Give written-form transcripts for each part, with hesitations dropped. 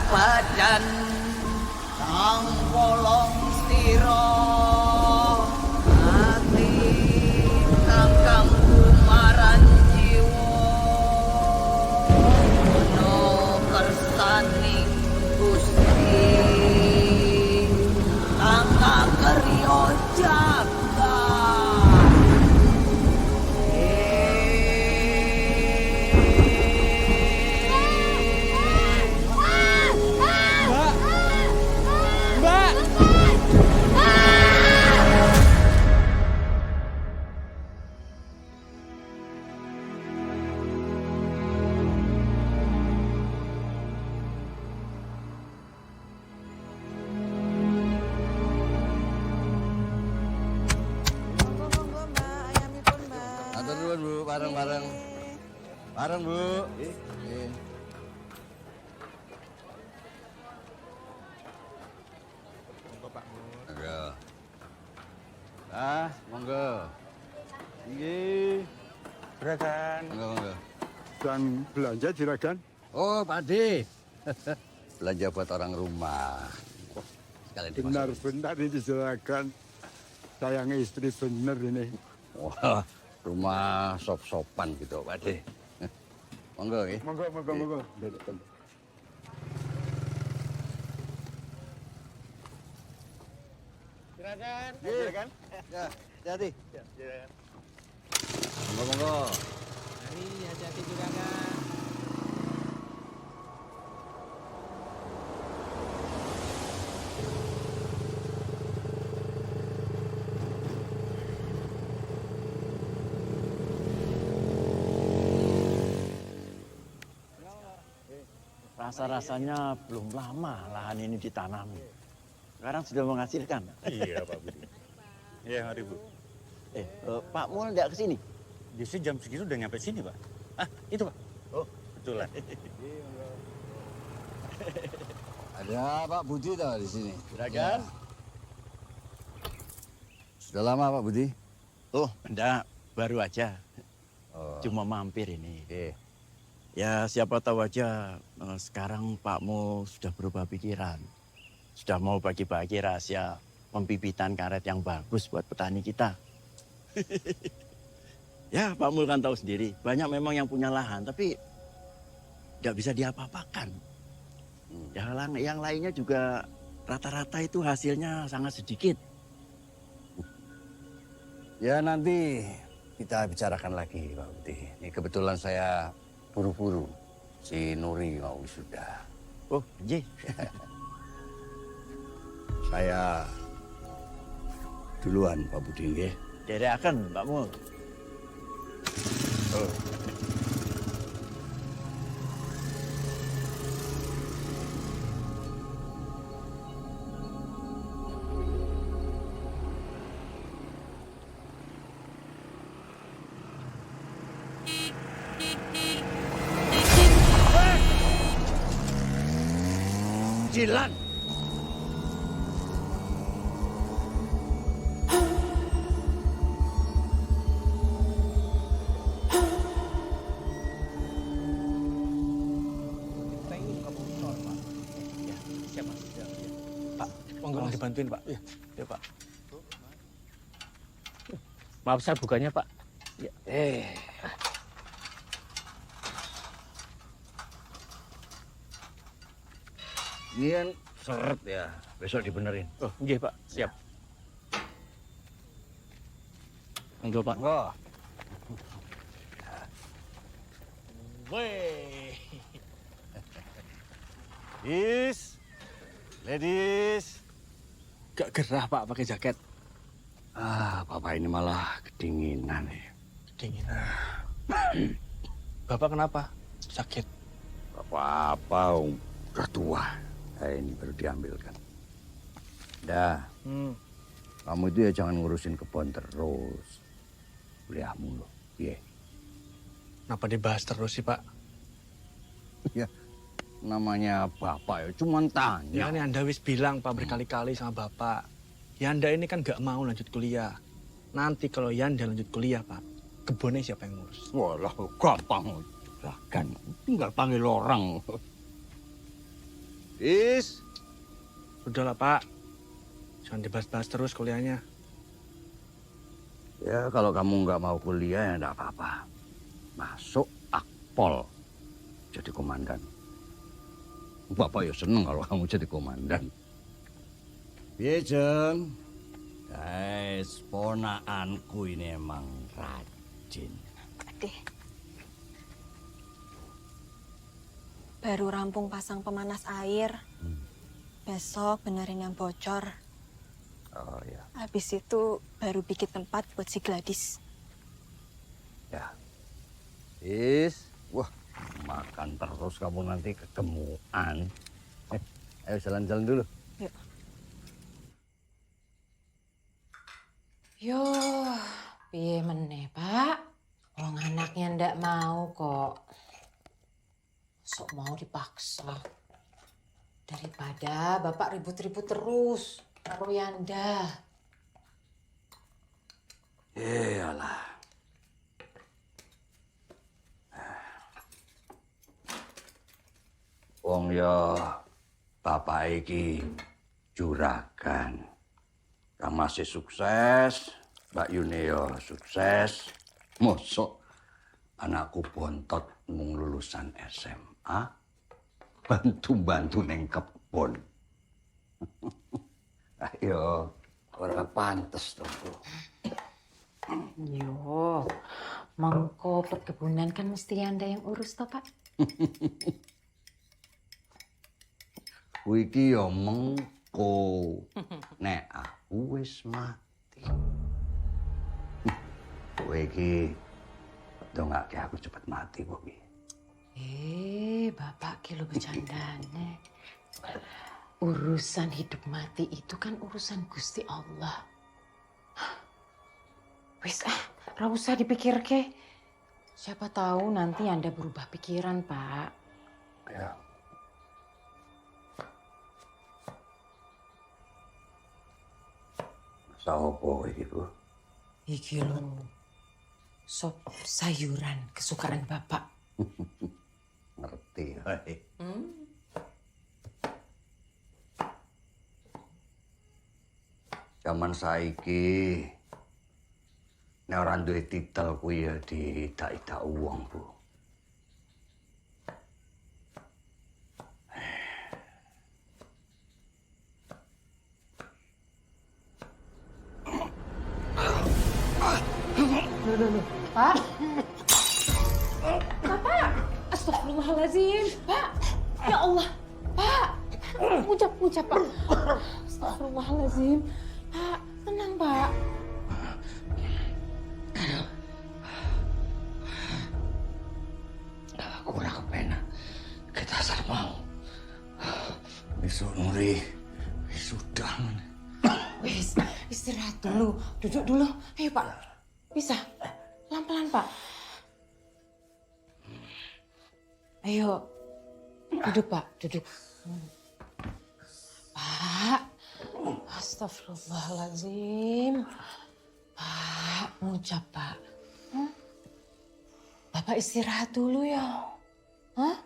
badan sang bolong siro ati kakang kumaran jiwa no kersaning gusti angka keryo jaga bareng-bareng. Bareng, Bu. Monggo, Pak Mun. Monggo. Ah, monggo. Nggih. Juragan. Monggo. Dan belanja juragan? Oh, Pak De. Belanja buat orang rumah. Sekalian Benar-benar ini juragan. Sayang istri bener ini. Wah, rumah sop-sopan gitu, Pak De. Monggo, nggih. Monggo. Juragan. Juragan. Ya, hati-hati. Ya, juragan. Monggo. Mari, hati-hati juragan. Rasa-rasanya belum lama lahan ini ditanami. Sekarang sudah menghasilkan. Iya, Pak Budi. Iya, mari, Bu. Pak Mul nggak ke sini? Justru jam segitu udah nyampe sini, Pak. Ah, itu, Pak. Oh, betulan. Ada Pak Budi tahu di sini. Juragan? Sudah lama Pak Budi? Oh, enggak. Baru aja. Oh. Cuma mampir ini. Oke. Ya, siapa tahu aja sekarang Pak Mul sudah berubah pikiran. Sudah mau bagi-bagi rahasia pembibitan karet yang bagus buat petani kita. Ya, Pak Mul kan tahu sendiri. Banyak memang yang punya lahan, tapi nggak bisa diapa-apakan. Yang lainnya juga rata-rata itu hasilnya sangat sedikit. Ya nanti kita bicarakan lagi Pak Budi. Ini kebetulan saya buru-buru. Si Nuri mau sudah. Oh, iya. Saya duluan Pak Budi nggih. Dereaken, Pak Mul. Oh. Jilan. Monggo dibantuin, Pak. Iya, ya, Pak. Maaf saya bukanya Pak. Ya. Ini kan seret ya. Besok dibenerin. Oh, nggih Pak, siap. Monggo Pak. Wah. Weh. Ladies. Gak gerah Pak pakai jaket. Ah, Bapak ini malah kedinginan nih. Kedinginan. Bapak kenapa? Sakit. Apa-apa, udah tua. Ini baru diambilkan. Dah, kamu itu ya jangan ngurusin kebun terus. Kuliahmu loh, iya. Kenapa dibahas terus sih Pak? Ya, namanya Bapak ya cuma tanya. Ya ini Anda wis bilang Pak berkali-kali sama Bapak. Yanda ini kan gak mau lanjut kuliah. Nanti kalau Yanda lanjut kuliah Pak, kebunnya siapa yang ngurus? Walah, gampang. Lah kan, tinggal panggil orang. Is. Sudahlah Pak, jangan dibahas-bahas terus kuliahnya. Ya kalau kamu nggak mau kuliah ya nggak apa-apa. Masuk Akpol jadi komandan. Bapak ya seneng kalau kamu jadi komandan. Iya Jeng. Guys, ponaanku ini emang rajin. Adeh. Baru rampung pasang pemanas air. Besok benerin yang bocor. Oh ya. Habis itu baru bikin tempat buat si Gladys. Ya. Is. Wah, makan terus kamu nanti kegemukan. Ayo jalan-jalan dulu. Yuk. Yo, piye meneh, Pak? Wong anaknya ndak mau kok. Sok mau dipaksa. Daripada Bapak ribut-ribut terus karo Yanda. Iyalah. Wong ya bapak iki juragan. Kang masih sukses, Mbak Yune ya sukses. Mosok anakku bontot mung lulusan SMA. Bantu-bantu neng kebon. Ayo, ora pantes to. Yo, mengko perkebunan kan mesti Yanda yang urus toh, Pak? Kuwi iki ya mengko. Nek aku wis mati. Kowe iki dongake aku cepet mati kok iki. Bapak ki lo bercandane. Urusan hidup mati itu kan urusan Gusti Allah. Wis ra usah dipikir ke. Siapa tahu nanti Anda berubah pikiran, Pak. Ya. Masa opo iki, Bu? Iki lo sop sayuran kesukaan Bapak. Ngerti, hai. Zaman saiki nek ora duwe titel kuwi ya didak-idak uang, Bu. Pak? Bapak? Astagfirullahaladzim. Pak? Ya Allah. Pak? Ucap, Pak. Astagfirullahaladzim. Pak, tenang, Pak. Aku ora kepenak. Kita asal mau. Besok Nuri sudah. Wis, istirahat dulu. Duduk dulu. Ayo, Pak. Bisa? Pelan-pelan, Pak. Ayo. Duduk, Pak. Duduk. Pak. Astagfirullahaladzim. Pak, ngucap, Pak. Bapak istirahat dulu ya. Hah?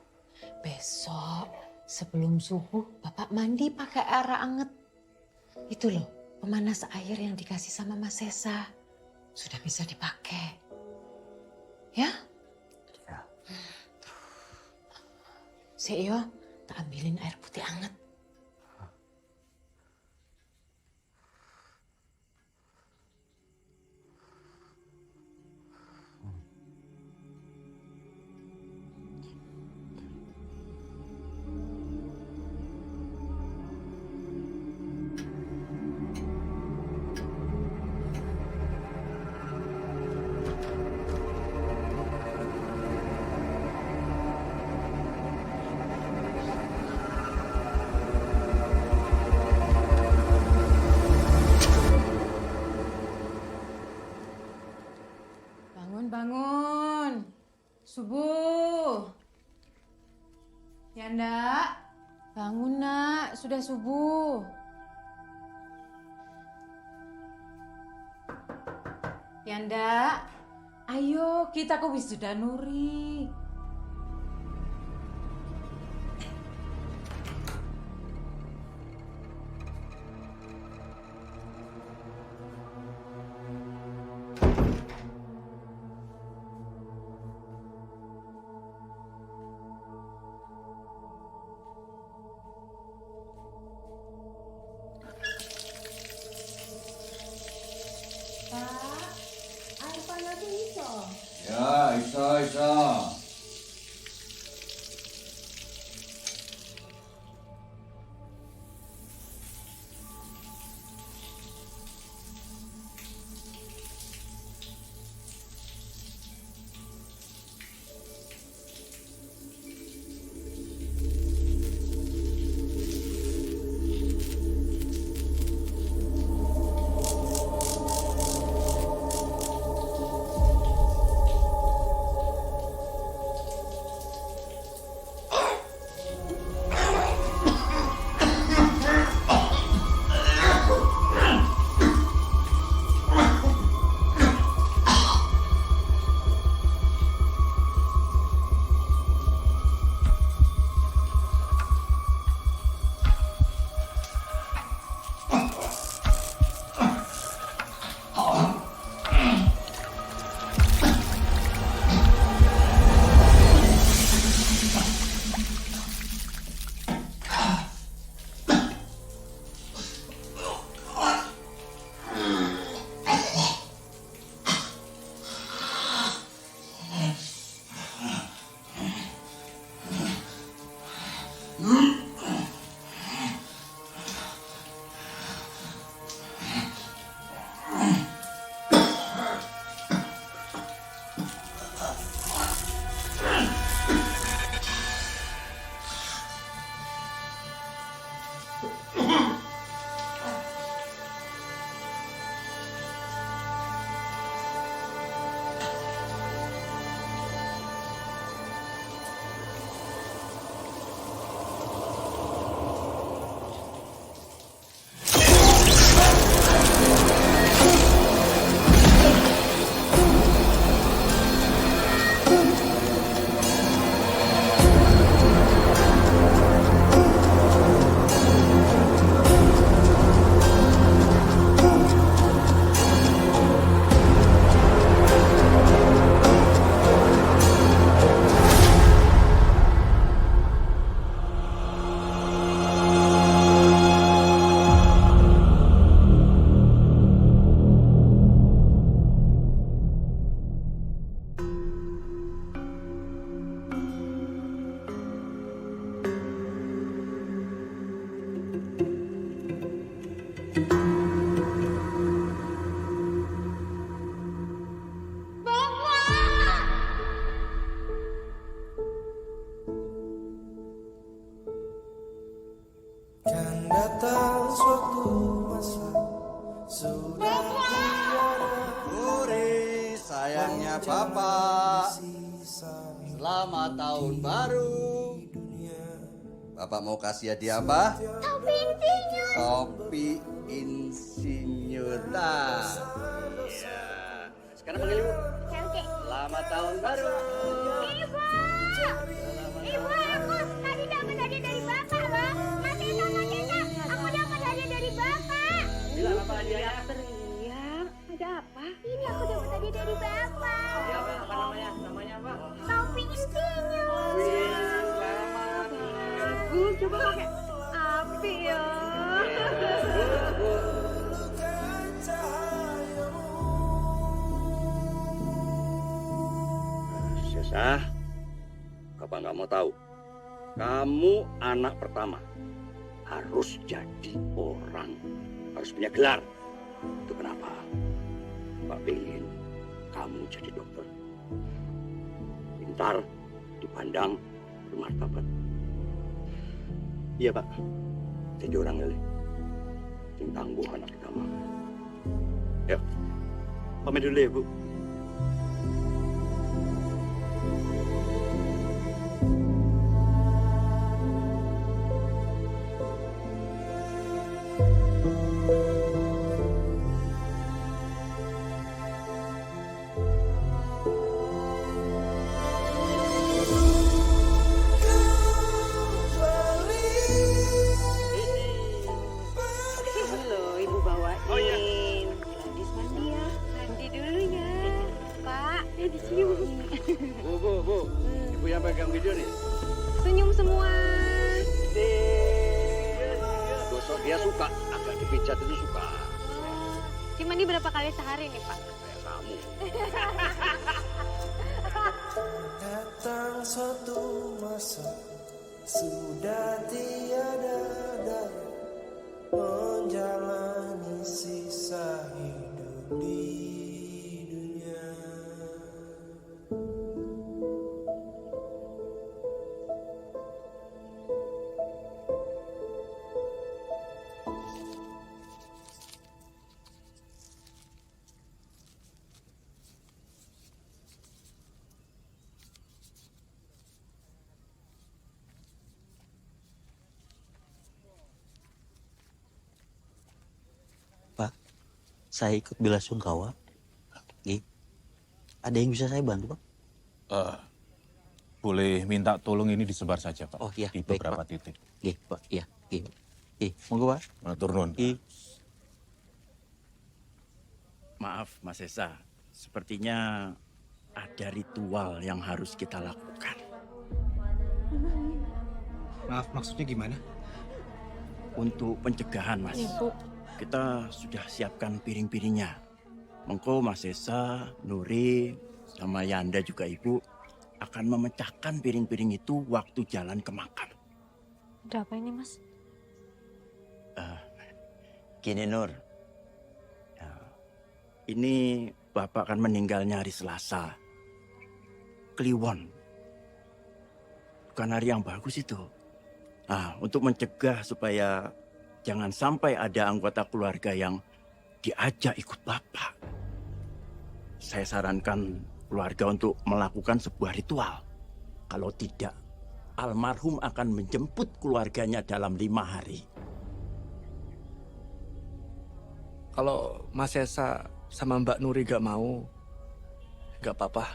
Besok sebelum subuh Bapak mandi pakai air anget. Itu loh, pemanas air yang dikasih sama Mas Sesa. Sudah bisa dipakai. Ya? Ya. Yo, tak ambilin air putih anget. Bangun. Subuh. Yanda, bangun nak, sudah subuh. Yanda, ayo kita ke wisuda Nuri. Kan datang suatu masa sudah tiada Uri, sayangnya Bapak. Selamat tahun baru. Bapak mau kasih hadiah apa? Topi insinyur. Topi insinyur. Iya. Sekarang panggil Ibu. Oke. Selamat tahun baru. Ibu, aku tadi dapat hadiah dari Bapak, Bang. Masih sama kita. Aku dapat hadiah dari Bapak. Bilang apa hadiahnya? Teriak. Ada apa? Ini aku dapat hadiah dari Bapak. Apa namanya? Namanya apa? Topi insinyur. Bagus, coba pakai api ya. Sesa, Bapak nggak mau tahu. Kamu anak pertama. Harus jadi orang. Harus punya gelar. Itu kenapa? Pak pengen kamu jadi dokter. Pintar, dipandang, bermartabat. Iya, Pak. Jadi orang lele. Yang tangguh anak pertama. Yuk. Pamit dulu ya, Bu. Halo, Ibu bawain. Oh iya. Gadis mandi ya. Mandi dulu ya. Pak, dicium. Bu. Ibu yang pegang video nih. Senyum semua. Gosok dia suka. Agak dipijat itu suka. Ci mandi berapa kali sehari nih, Pak? Kayak kamu. datang suatu masa sudah tiada daya menjalani sisa hidup di dunia. Saya ikut bela sungkawa. Ada yang bisa saya bantu, Pak? Boleh minta tolong ini disebar saja, Pak. Oh iya, di baik, beberapa Pak. titik. Pak. Iya. Monggo, Pak. Matur nuwun. Maaf, Mas Esa. Sepertinya ada ritual yang harus kita lakukan. Maaf, maksudnya gimana? Untuk pencegahan, Mas. Kita sudah siapkan piring-piringnya. Mengko Mas Esa, Nuri, sama Yanda juga Ibu akan memecahkan piring-piring itu waktu jalan ke makam. Ada apa ini, Mas? Gini Nur, ya, ini Bapak kan meninggalnya hari Selasa. Kliwon. Bukan hari yang bagus itu. Nah, untuk mencegah supaya jangan sampai ada anggota keluarga yang diajak ikut Bapak, saya sarankan keluarga untuk melakukan sebuah ritual. Kalau tidak, almarhum akan menjemput keluarganya dalam 5 hari. Kalau Mas Esa sama Mbak Nuri gak mau, gak apa-apa.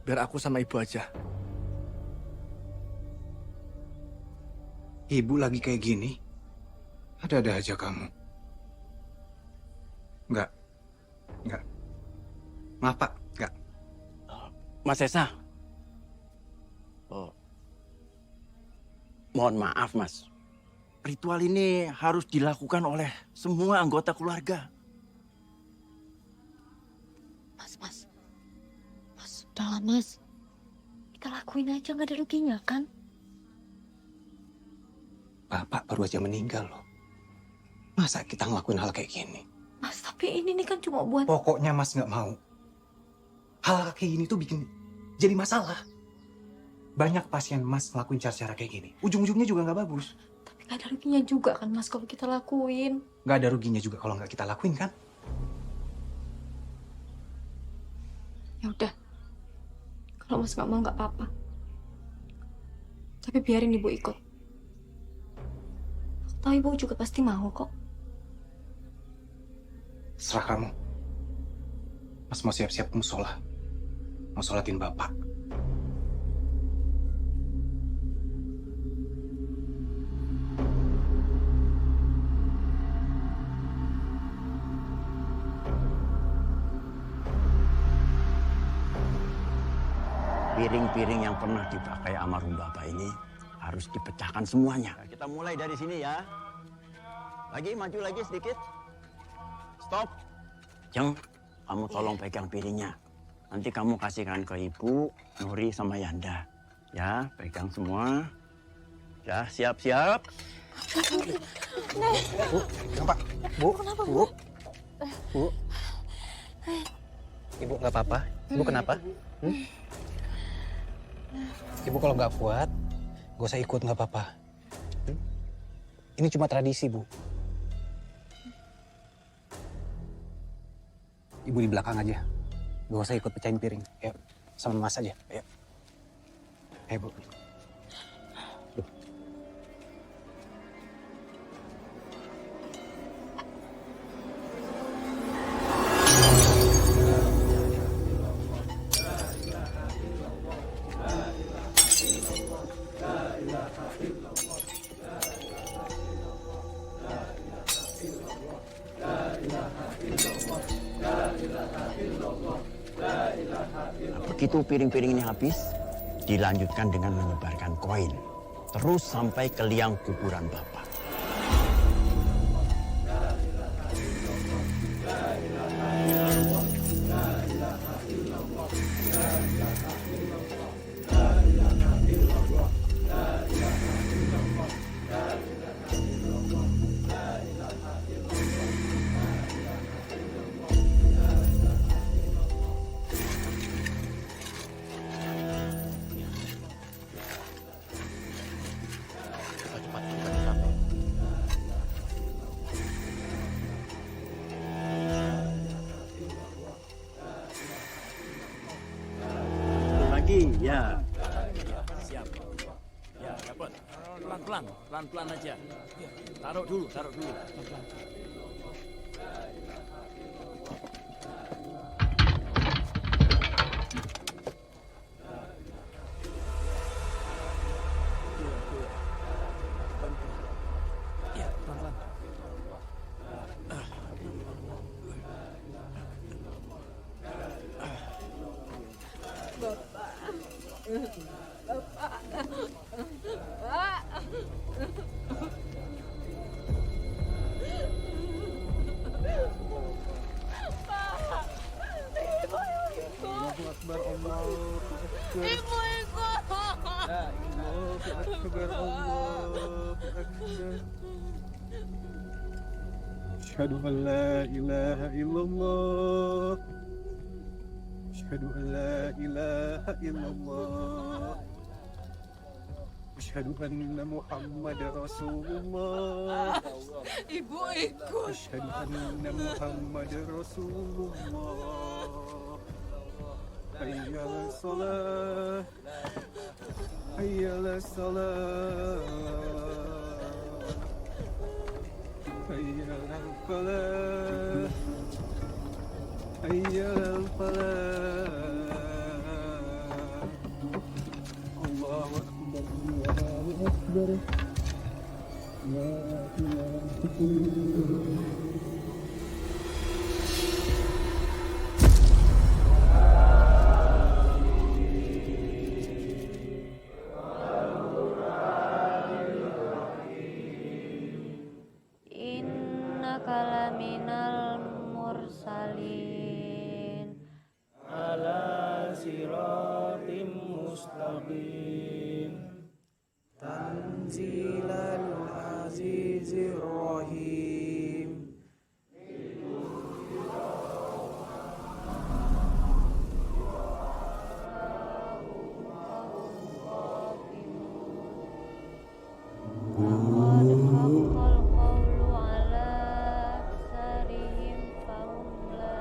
Biar aku sama ibu aja. Ibu lagi kayak gini, ada-ada aja kamu. Enggak. Maaf Pak, enggak. Mas Esa. Mohon maaf Mas. Ritual ini harus dilakukan oleh semua anggota keluarga. Mas, sudahlah Mas. Kita lakuin aja, nggak ada ruginya kan? Bapak baru aja meninggal loh. Masa kita ngelakuin hal kayak gini? Mas, tapi ini kan cuma buat... Pokoknya Mas nggak mau. Hal kayak gini tuh bikin jadi masalah. Banyak pasien Mas ngelakuin cara-cara kayak gini. Ujung-ujungnya juga nggak bagus. Tapi nggak ada ruginya juga kan Mas kalau kita lakuin. Nggak ada ruginya juga kalau nggak kita lakuin kan? Ya udah. Kalau Mas nggak mau nggak apa-apa. Tapi biarin ibu ikut. Aku tahu ibu juga pasti mau kok. Serah kamu. Mas mau siap-siap ke musola. Mau sholatin Bapak. Piring-piring yang pernah dipakai almarhum Bapak ini harus dipecahkan semuanya. Kita mulai dari sini ya. Lagi, maju lagi sedikit. Stop. Jeng, kamu tolong pegang piringnya. Nanti kamu kasihkan ke Ibu, Nuri, sama Yanda. Ya, pegang semua. Ya, siap-siap. Bu, kenapa? Bu, Kenapa, Bu? Bu? Ibu nggak apa-apa? Ibu kenapa? Ibu kalau nggak kuat, gak usah ikut, nggak apa-apa. Ini cuma tradisi, Bu. Ibu di belakang aja. Gak usah ikut pecahin piring. Ayo, sama Mas aja. Ayo. Ayo, Bu. Duh. Begitu piring-piring ini habis, dilanjutkan dengan menyebarkan koin. Terus sampai ke liang kuburan Bapak. Ya. Siap. Ya, dapat. Pelan-pelan aja. Taruh dulu. Ya, pelan-pelan. Ibu. Ya, Ibu. Syukur Allah. أكبر أشهد أن لا إله إلا الله أشهد أن لا إله إلا الله أشهد أن محمد رسول الله Ibu ikut. أشهد أن محمد رسول الله حي على الصلاة حي على الصلاة حي على الفلاح حي على الفلاح الله أكبر الله أكبر لا إله إلا الله Innaka laminal mursalin ala siratim mustaqim tanzilal azizir rahim Qad haqqal qawlu ala aksarihim fahum la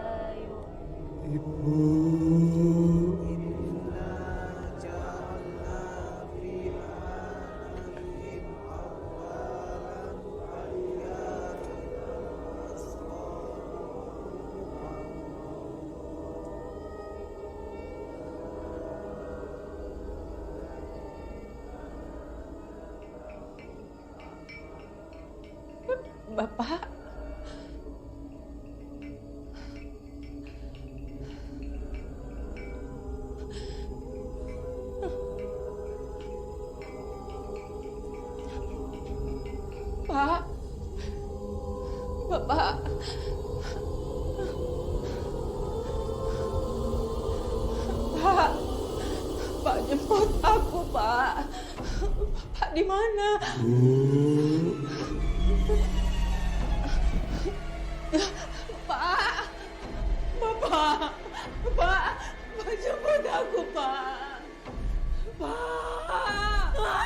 Bapak. Pak. Bapak. Pak. Pak, jemput aku, Pak. Bapak di mana? Pak, Bapak, Pak, jemput aku, Pak. Pak, Pak.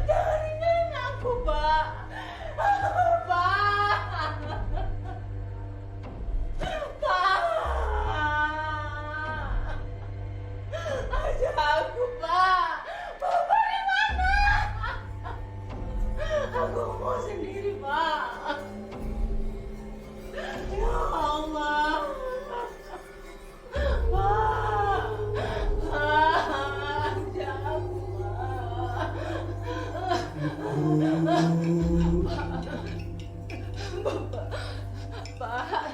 Jangan tinggalin aku, Pak. Aja aku, Pak. Bapak di mana? Aku mau sendiri, Pak. Ya Allah. Pak. Aja aku, Pak. Bapak.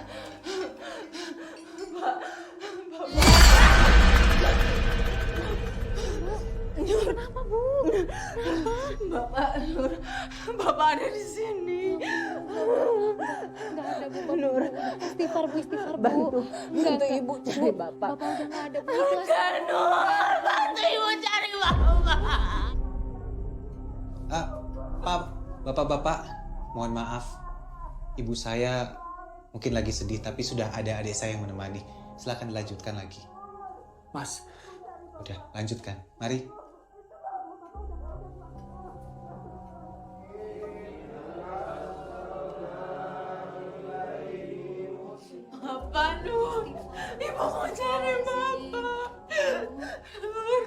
Nur, kenapa, Bu? Bapak Nur, Bapak ada di sini. Nggak ada, Bu. Nur, istighfar, Bu. Bantu Ibu cari Bapak. Bapak udah nggak ada, Bu. Ikhlas. Nur, bantu Ibu cari Bapak. Bapak-bapak, mohon maaf. Ibu saya mungkin lagi sedih, tapi sudah ada adik saya yang menemani. Silakan dilanjutkan lagi. Mas, Udah, lanjutkan. Mari. Bapak Nur, Ibu mau cari Bapak. Nur,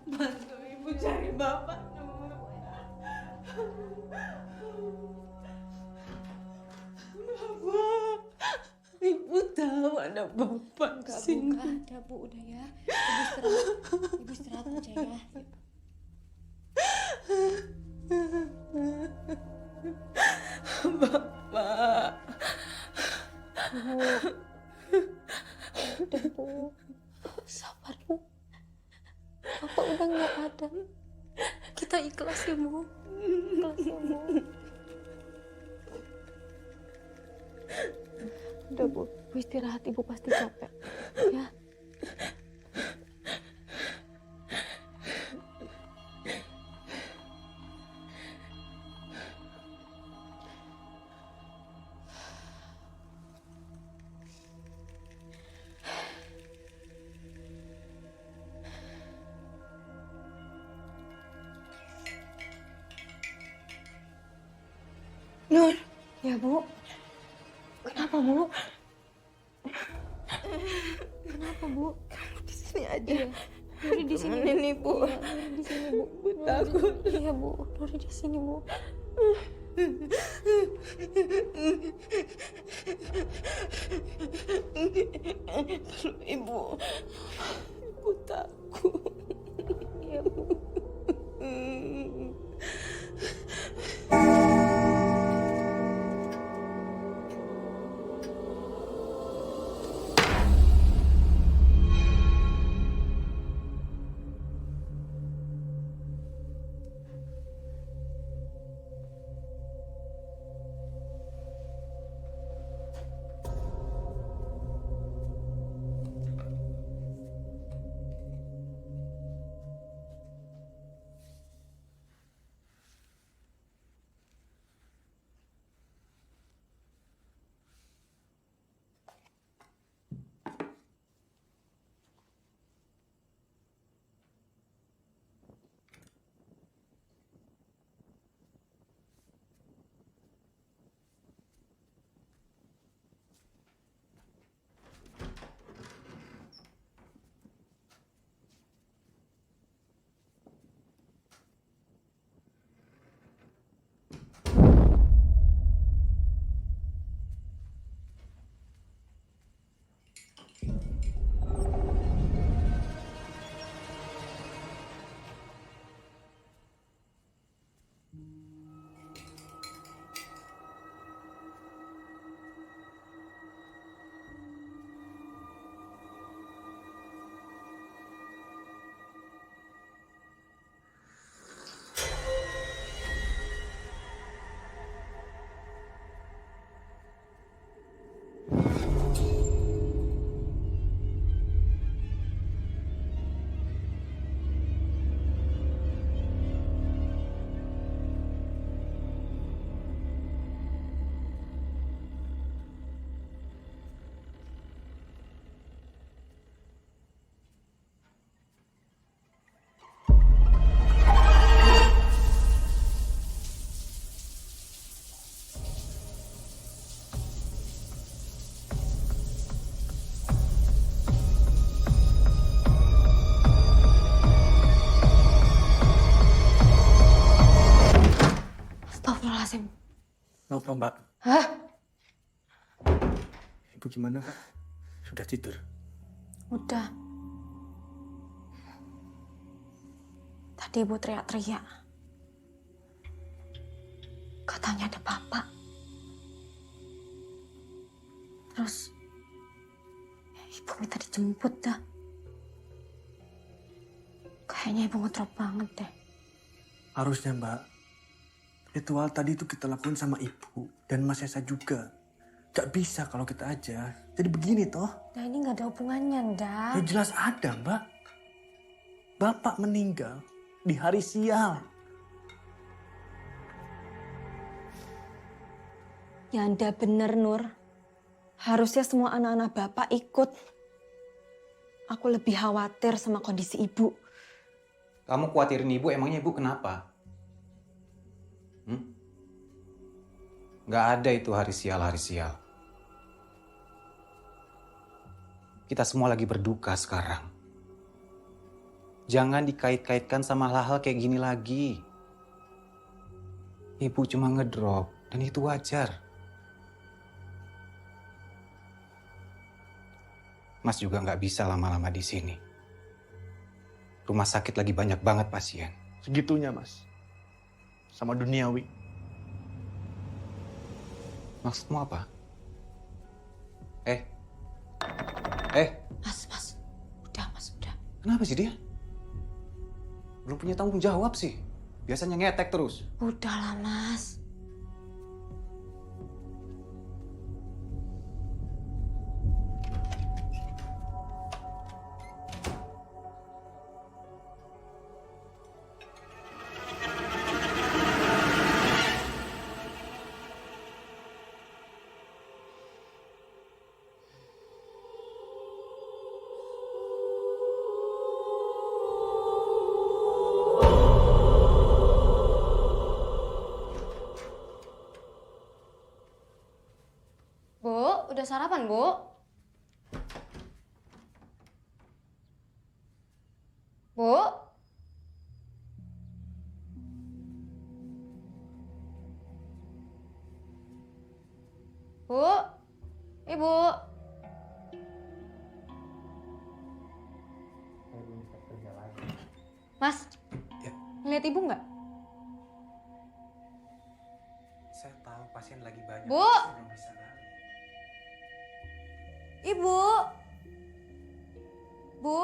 bantu Ibu cari Bapak, Nur. Bapak, Ibu tahu ada Bapak di sini. Enggak ada, Bu. Udah ya. Ibu istirahat aja ya. Bapak. Bu. Udah, Bu. Sabar, Bu. Bapak udah nggak ada. Kita ikhlas ya, Bu. Ikhlas ya, Bu. Udah Bu, Bu istirahat, Ibu pasti capek. Ya. Nur. Ya Bu. Kenapa Bu? Kenapa Bu? Kamu di sini aja. Iya. Nuri di sini. Temenin Ibu. Iya, Nuri di sini Bu. Bu takut. Iya Bu, Nuri di sini Bu. Peluk Ibu. Ibu takut. Iya Bu. Astagfirullahaladzim. Kenapa Mbak? Hah? Ibu gimana Kak? Sudah tidur? Udah. Tadi Ibu teriak-teriak. Katanya ada Bapak. Terus Ibu minta dijemput dah. Kayaknya Ibu ngedrop banget deh. Harusnya Mbak. Ritual tadi itu kita lakuin sama Ibu dan Mas Esa juga. Gak bisa kalau kita aja. Jadi begini toh. Nah ini gak ada hubungannya, Nda. Ya jelas ada Mbak. Bapak meninggal di hari sial. Ya Anda bener, Nur. Harusnya semua anak-anak Bapak ikut. Aku lebih khawatir sama kondisi Ibu. Kamu khawatirin ibu, emangnya ibu kenapa? Nggak ada itu hari sial. Kita semua lagi berduka sekarang. Jangan dikait-kaitkan sama hal-hal kayak gini lagi. Ibu cuma ngedrop, dan itu wajar. Mas juga nggak bisa lama-lama di sini. Rumah sakit lagi banyak banget pasien. Segitunya Mas. Sama duniawi. Maksudmu apa? Mas. Udah, Mas, udah. Kenapa sih dia? Belum punya tanggung jawab sih. Biasanya ngetek terus. Udahlah, Mas. udah sarapan, Bu? Bu? Bu? Ibu? Mas, ngeliat ibu nggak? Saya tahu pasien lagi banyak. Bu? Saya belum bisa balik. Ibu? Bu?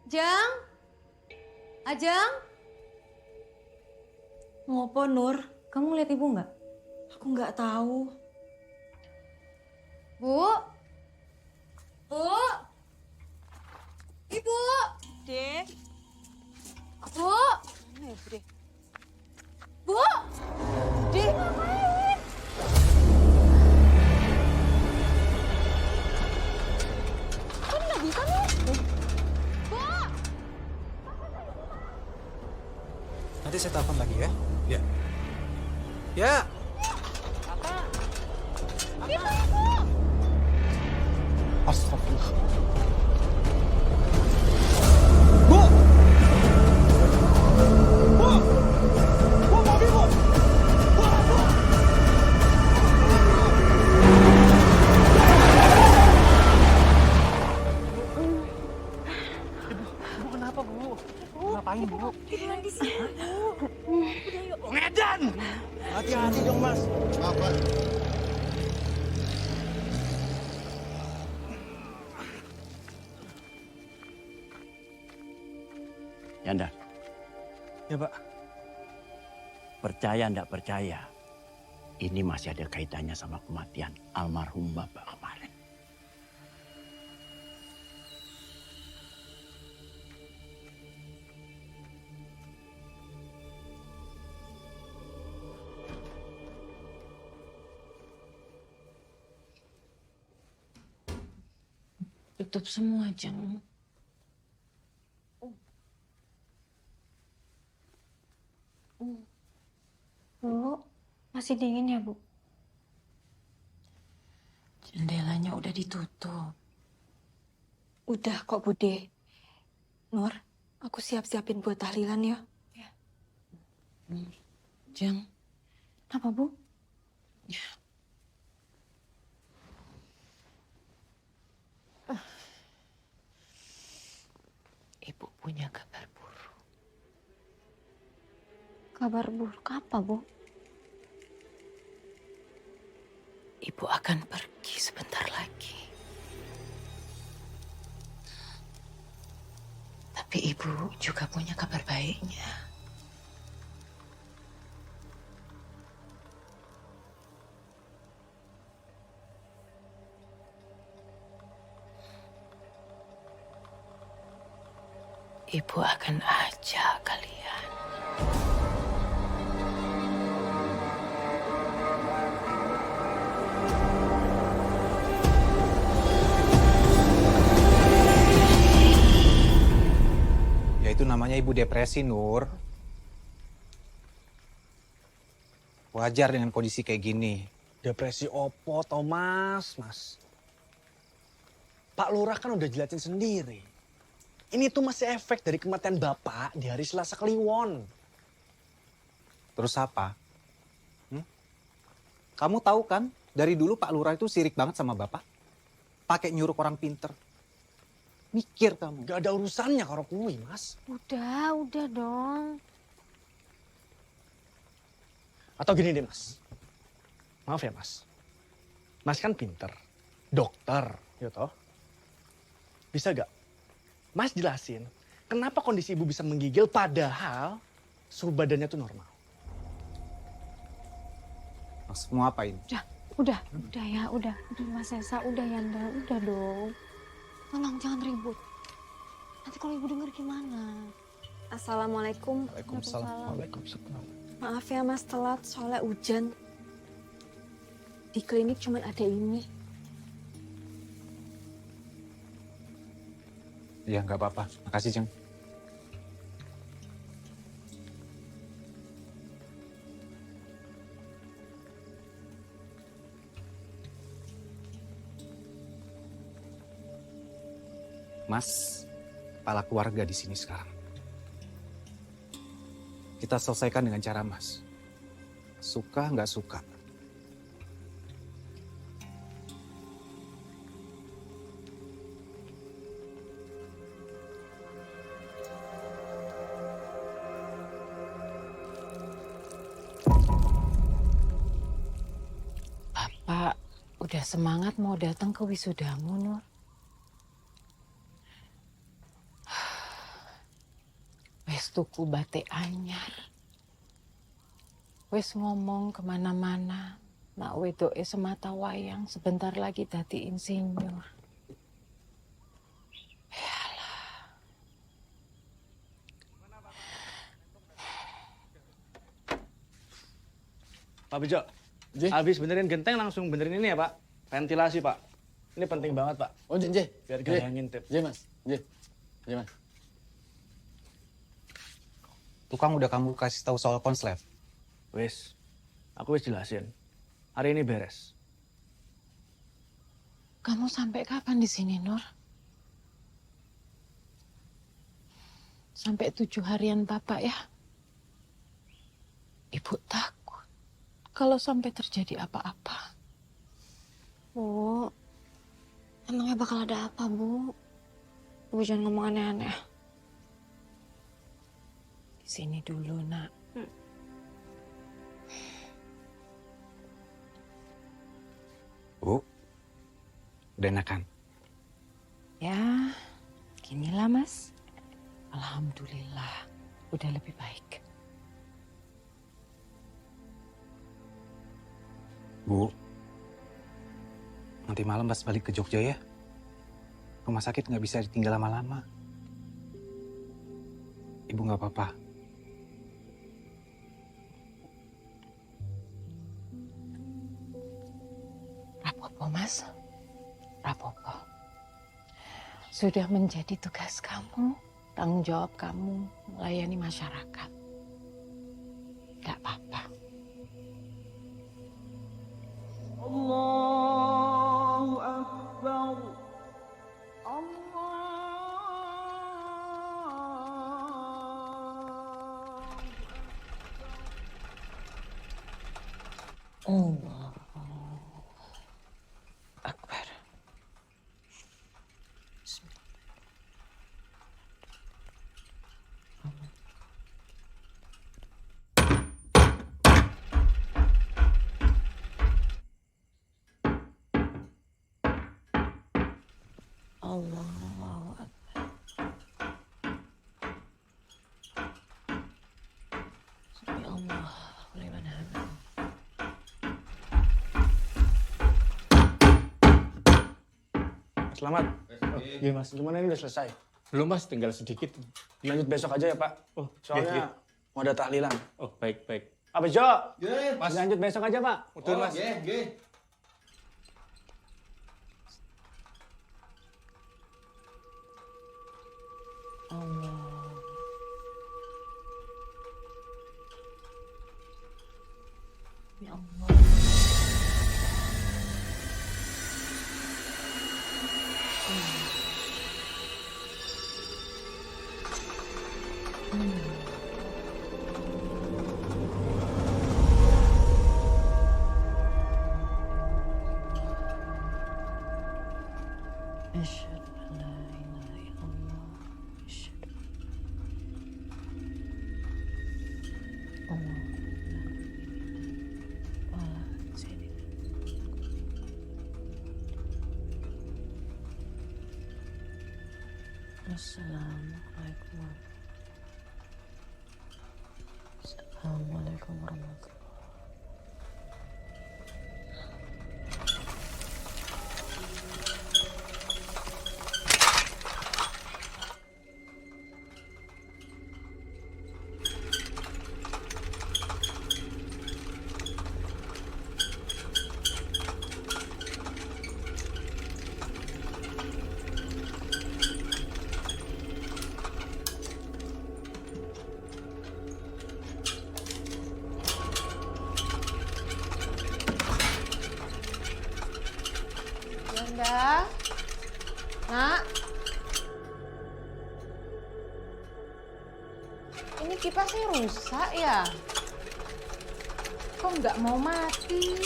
Jang? Ajang? Ngopo, Nur? Kamu ngeliat ibu nggak? Aku nggak tahu. Bu? Bu? Ibu? Dek. Bu? Mana ya, Bre? Bu? Dek. Ngapain? Kok nggak bisa nih? Bu? Nanti saya telepon lagi ya. Ya. Ya. Itu ibu! Astagfirullah. Bu! Bu! Bu, mobil bu! Bu! Bu! Ibu kenapa, Bu? Ngapain, Bu? Tiduran di sini, Bu. Udah yuk. Ngedan! Hati-hati dong, Mas. Maaf, Pak. Yanda, Ya, Pak. percaya ndak percaya, ini masih ada kaitannya sama kematian almarhum Bapak kemarin. Tutup semua, Jang. Bu, masih dingin ya, Bu? Jendelanya udah ditutup. Udah kok, Bude. Nur, aku siap-siapin buat tahlilan ya. Jang, Apa, Bu? Ibu punya kabar buruk. Kabar buruk apa, Bu? Ibu akan pergi sebentar lagi. Tapi ibu juga punya kabar baiknya. Ibu akan ajak kalian. Ya itu namanya ibu depresi, Nur. Wajar dengan kondisi kayak gini. Depresi opo, Thomas, Mas. Pak Lurah kan udah jelasin sendiri. Ini tuh masih efek dari kematian Bapak di hari Selasa Kliwon. Terus apa? Kamu tahu kan, dari dulu Pak Lurah itu sirik banget sama Bapak. Pakai nyuruh orang pinter. Mikir kamu. Gak ada urusannya karo kuwi, Mas. Udah dong. Atau gini deh, Mas. Maaf ya, Mas. Mas kan pinter. Dokter, ya toh. Bisa gak Mas jelasin kenapa kondisi ibu bisa menggigil padahal suhu badannya tuh normal? Maksud mau apain? Udah ya, udah Mas Esa, udah Yanda, udah dong. Tolong jangan ribut. Nanti kalau ibu denger gimana? Assalamualaikum. Waalaikumsalam. Maaf ya Mas telat, soalnya hujan. Di klinik cuma ada ini. Ya nggak apa-apa. Makasih, Jeng. Mas, kepala keluarga di sini sekarang. Kita selesaikan dengan cara Mas. Suka nggak suka. Bapak udah semangat mau datang ke wisudamu, Nur. Wes tuku batik anyar. Wes ngomong kemana-mana. Nak wedoke semata wayang sebentar lagi dadi insinyur. Pak Bejo, habis benerin genteng langsung benerin ini ya Pak. Ventilasi Pak. Ini penting banget Pak. Oh, J. Biar gak ada yang ngintip. J, Mas. J, Mas. Tukang udah kamu kasih tahu soal konslet. Wes, aku wes jelasin. Hari ini beres. Kamu sampai kapan di sini, Nur? Sampai 7 harian Bapak ya? Ibu takut kalau sampai terjadi apa-apa. Bu, emangnya bakal ada apa, Bu? Bu jangan ngomong aneh-aneh. Di sini dulu, Nak. Bu, udah enakan? Ya, ginilah Mas. Alhamdulillah, udah lebih baik. Bu, nanti malam pas balik ke Jogja ya. Rumah sakit nggak bisa ditinggal lama-lama. Ibu nggak apa-apa. Rapopo, Mas. Rapopo. Sudah menjadi tugas kamu, tanggung jawab kamu melayani masyarakat. Gak apa-apa. Allahu Akbar. Allah Akbar. Allahu Akbar. Subhanallah wa liman hamdah. Selamat. Iya Mas, gimana ini udah selesai? Belum Mas, tinggal sedikit. Lanjut besok aja ya Pak. Soalnya mau ada tahlilan. Oh, baik. Pak Bejo, Mas. lanjut besok aja Pak. Betul Mas. Allah. Ya Allah. أشهد أن لا إله إلا الله أشهد اللهم وعلى سيدنا السلام عليكم السلام عليكم ورحمة الله. Yanda, Nak, kipasnya rusak ya? Kok nggak mau mati?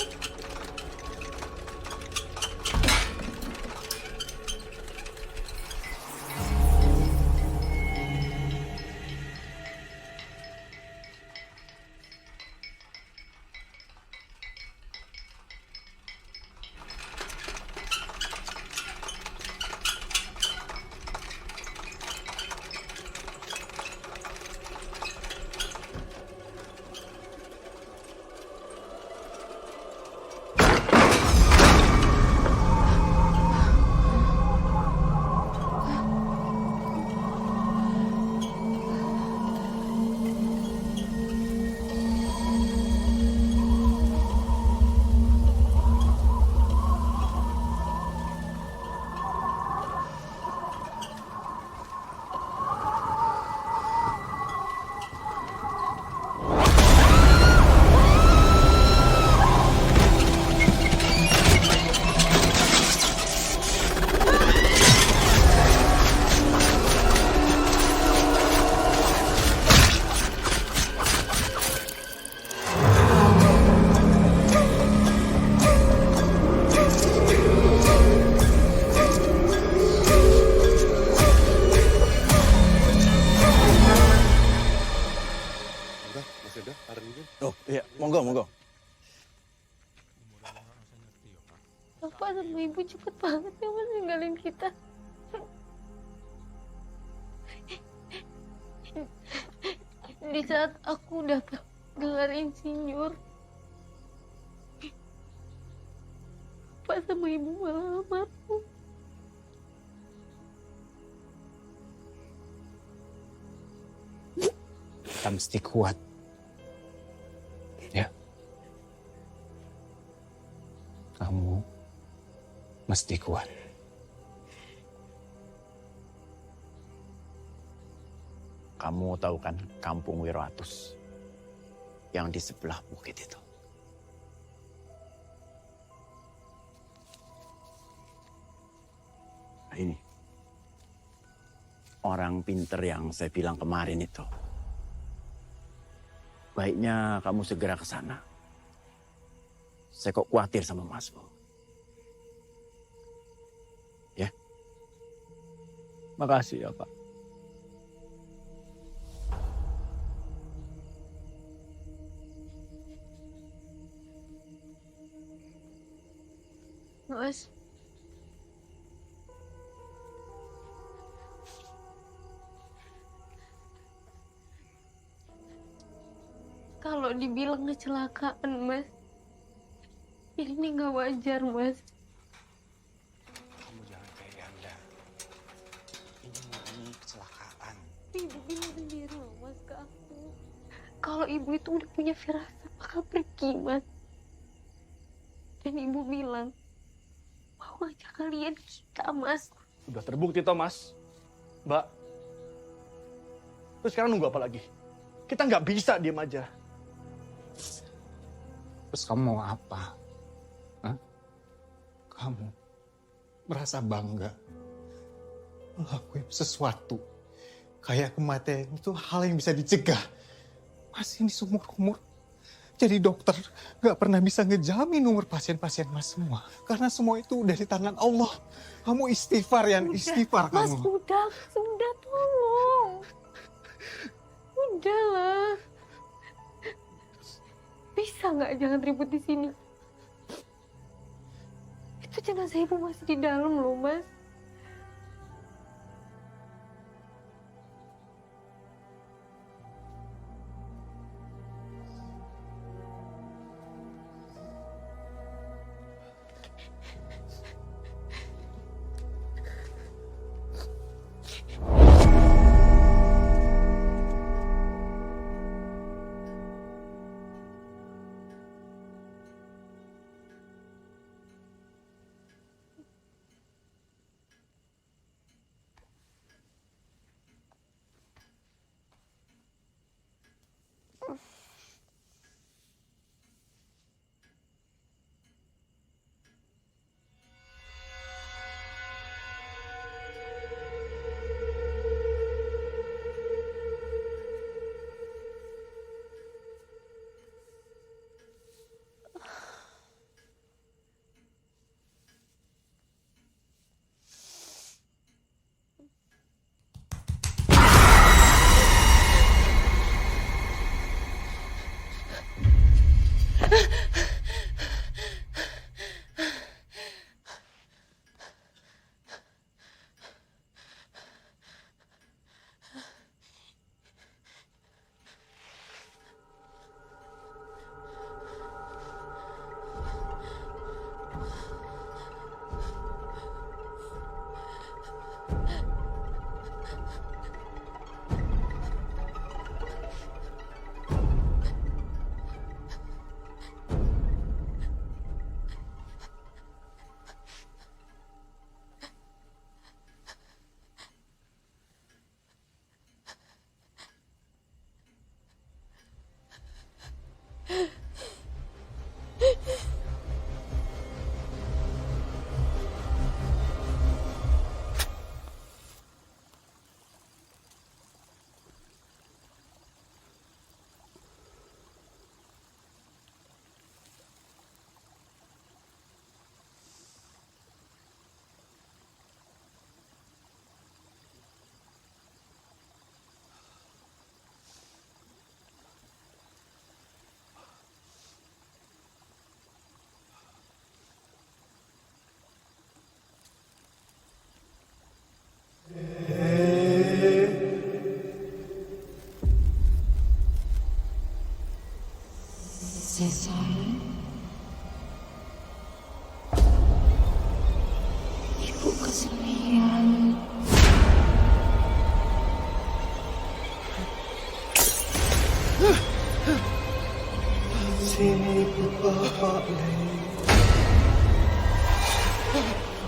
Oh iya, monggo, monggo. Bapak sama ibu cepet banget ya mas ninggalin kita. Di saat aku dapat gelar insinyur, Bapak sama ibu malah almarhum. Kita mesti kuat. Ya. Kamu mesti kuat. Kamu tahu kan kampung Wiroatus yang di sebelah bukit itu? Nah, ini orang pinter yang saya bilang kemarin itu. Baiknya kamu segera ke sana. Saya kok khawatir sama Masmu. Ya. Makasih ya, Pak. Mas, kalau dibilang kecelakaan, Mas, ini nggak wajar, Mas. Kamu jangan kayak Yanda. Ini murni kecelakaan. Ibu bilang sendiri loh, Mas, ke aku. Kalau ibu itu udah punya firasat, bakal pergi, Mas. Dan ibu bilang, mau ngajak kalian kita, Mas. Udah terbukti, Thomas. Mbak. Terus sekarang nunggu apa lagi? Kita nggak bisa diam aja. Terus kamu mau apa? Hah? Kamu merasa bangga melakukan sesuatu kayak kematian itu hal yang bisa dicegah. Mas ini seumur-umur jadi dokter gak pernah bisa ngejamin umur pasien-pasien mas semua. Karena semua itu udah di tangan Allah. Kamu istighfar ya, istighfar Mas, kamu. udah, tolong. Udahlah. Bisa nggak jangan ribut di sini? Itu jenazah ibu masih di dalam loh, Mas.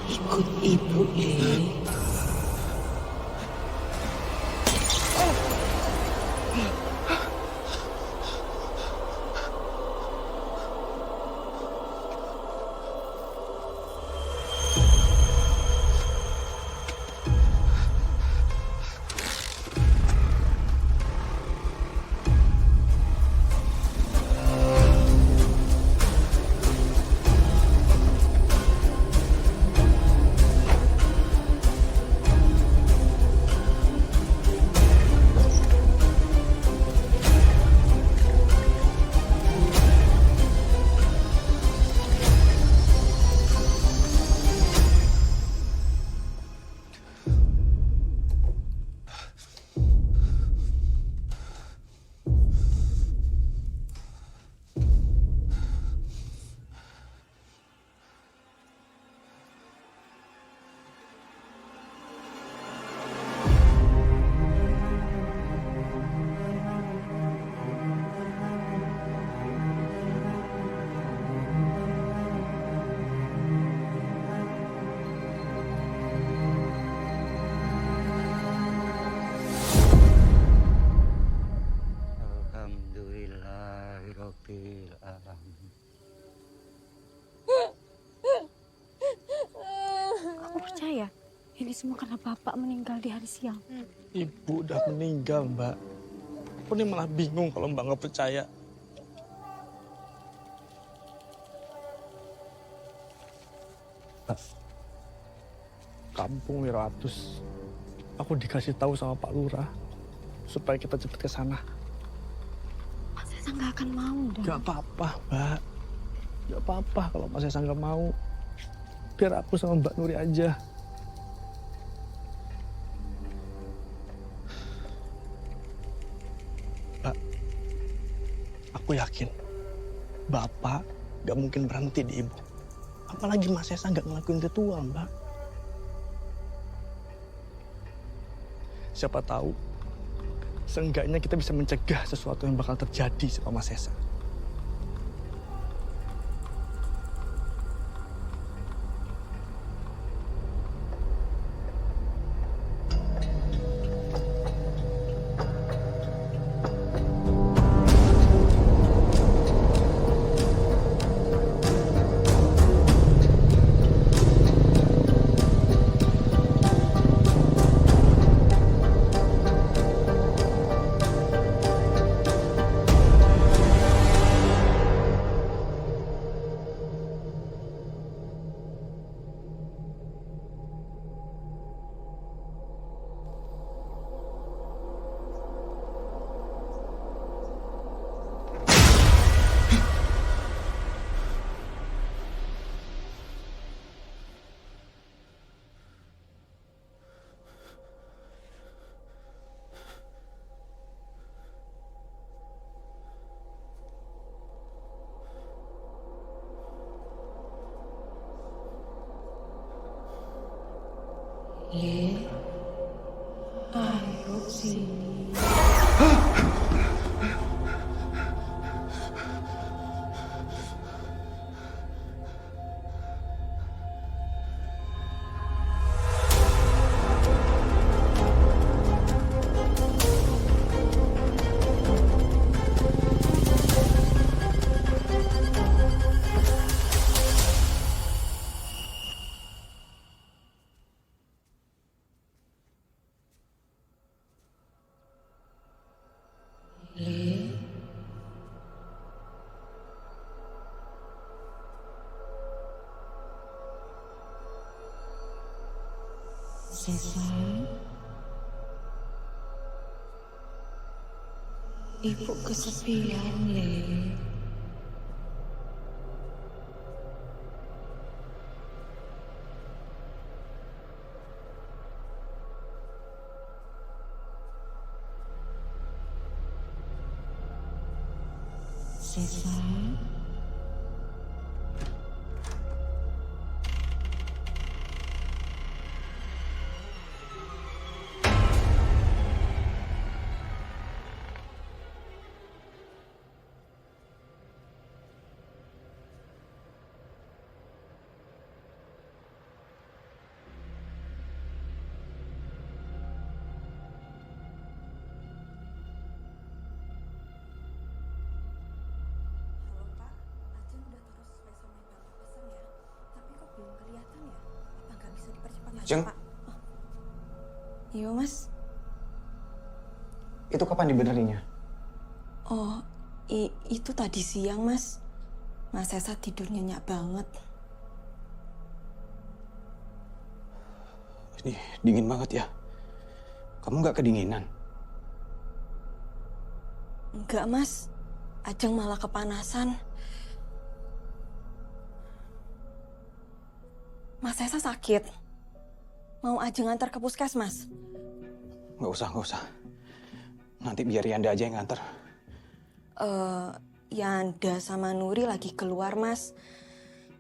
Ikut ibu, Le. Alhamdulillahirabbil alamin. Kamu percaya ini semua karena bapak meninggal di hari siang? Ibu udah meninggal, Mbak. Aku nih malah bingung kalau Mbak nggak percaya. Mbak, kampung Wiratus. Aku dikasih tahu sama Pak Lurah supaya kita cepet ke sana. Mas Esa nggak akan mau dong. Gak apa-apa, Mbak. Gak apa-apa kalau Mas Esa nggak mau. Biar aku sama Mbak Nuri aja. Mbak, aku yakin Bapak gak mungkin berhenti di Ibu. Apalagi Mas Esa gak ngelakuin ritual, Mbak. Siapa tahu, seenggaknya kita bisa mencegah sesuatu yang bakal terjadi sama Mas Esa. Le, ayo sini. Le, Sesa, Ibu kesepian, Le. Sesa, Jeng, Iya, Mas. itu kapan dibenerinnya? Oh, itu tadi siang, Mas. Mas Esa tidur nyenyak banget. Ini dingin banget ya. Kamu nggak kedinginan? Enggak, Mas. Ajeng malah kepanasan. Mas Esa sakit. Mau Ajeng antar ke puskesmas? Nggak usah. Nanti biar Yanda aja yang nganter. Yanda sama Nuri lagi keluar, Mas.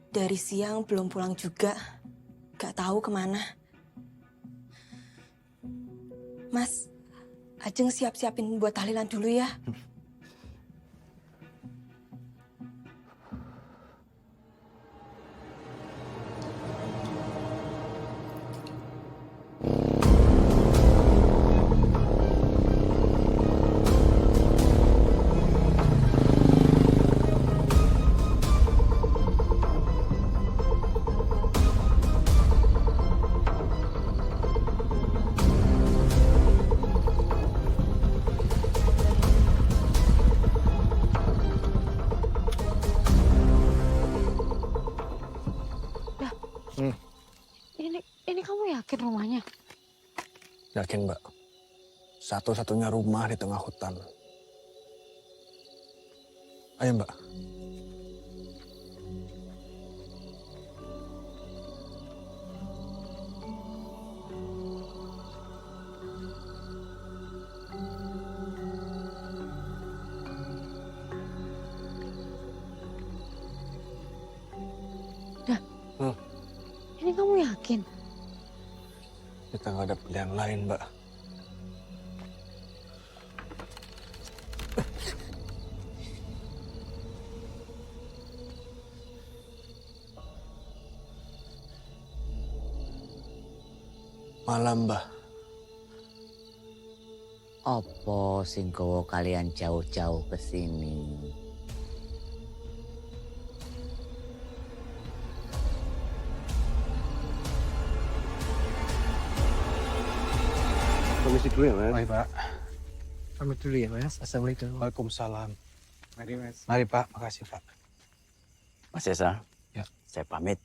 Dari siang belum pulang juga. Gak tahu kemana. Mas, Ajeng siap-siapin buat tahlilan dulu ya. Ini kamu yakin rumahnya? Yakin, Mbak. Satu-satunya rumah di tengah hutan. Ayo, Mbak. Ini kamu yakin? Kita nggak ada pilihan lain, Mbak. Malam, Mbah. Apa sing gawa kalian jauh-jauh ke sini? Permisi dulu ya, Mas. Baik, Pak. Pamit dulu ya, Mas. Assalamualaikum. Waalaikumsalam. Mari, Mas. Mari, Pak. Makasih, Pak. Mas Esa, Ya. saya pamit.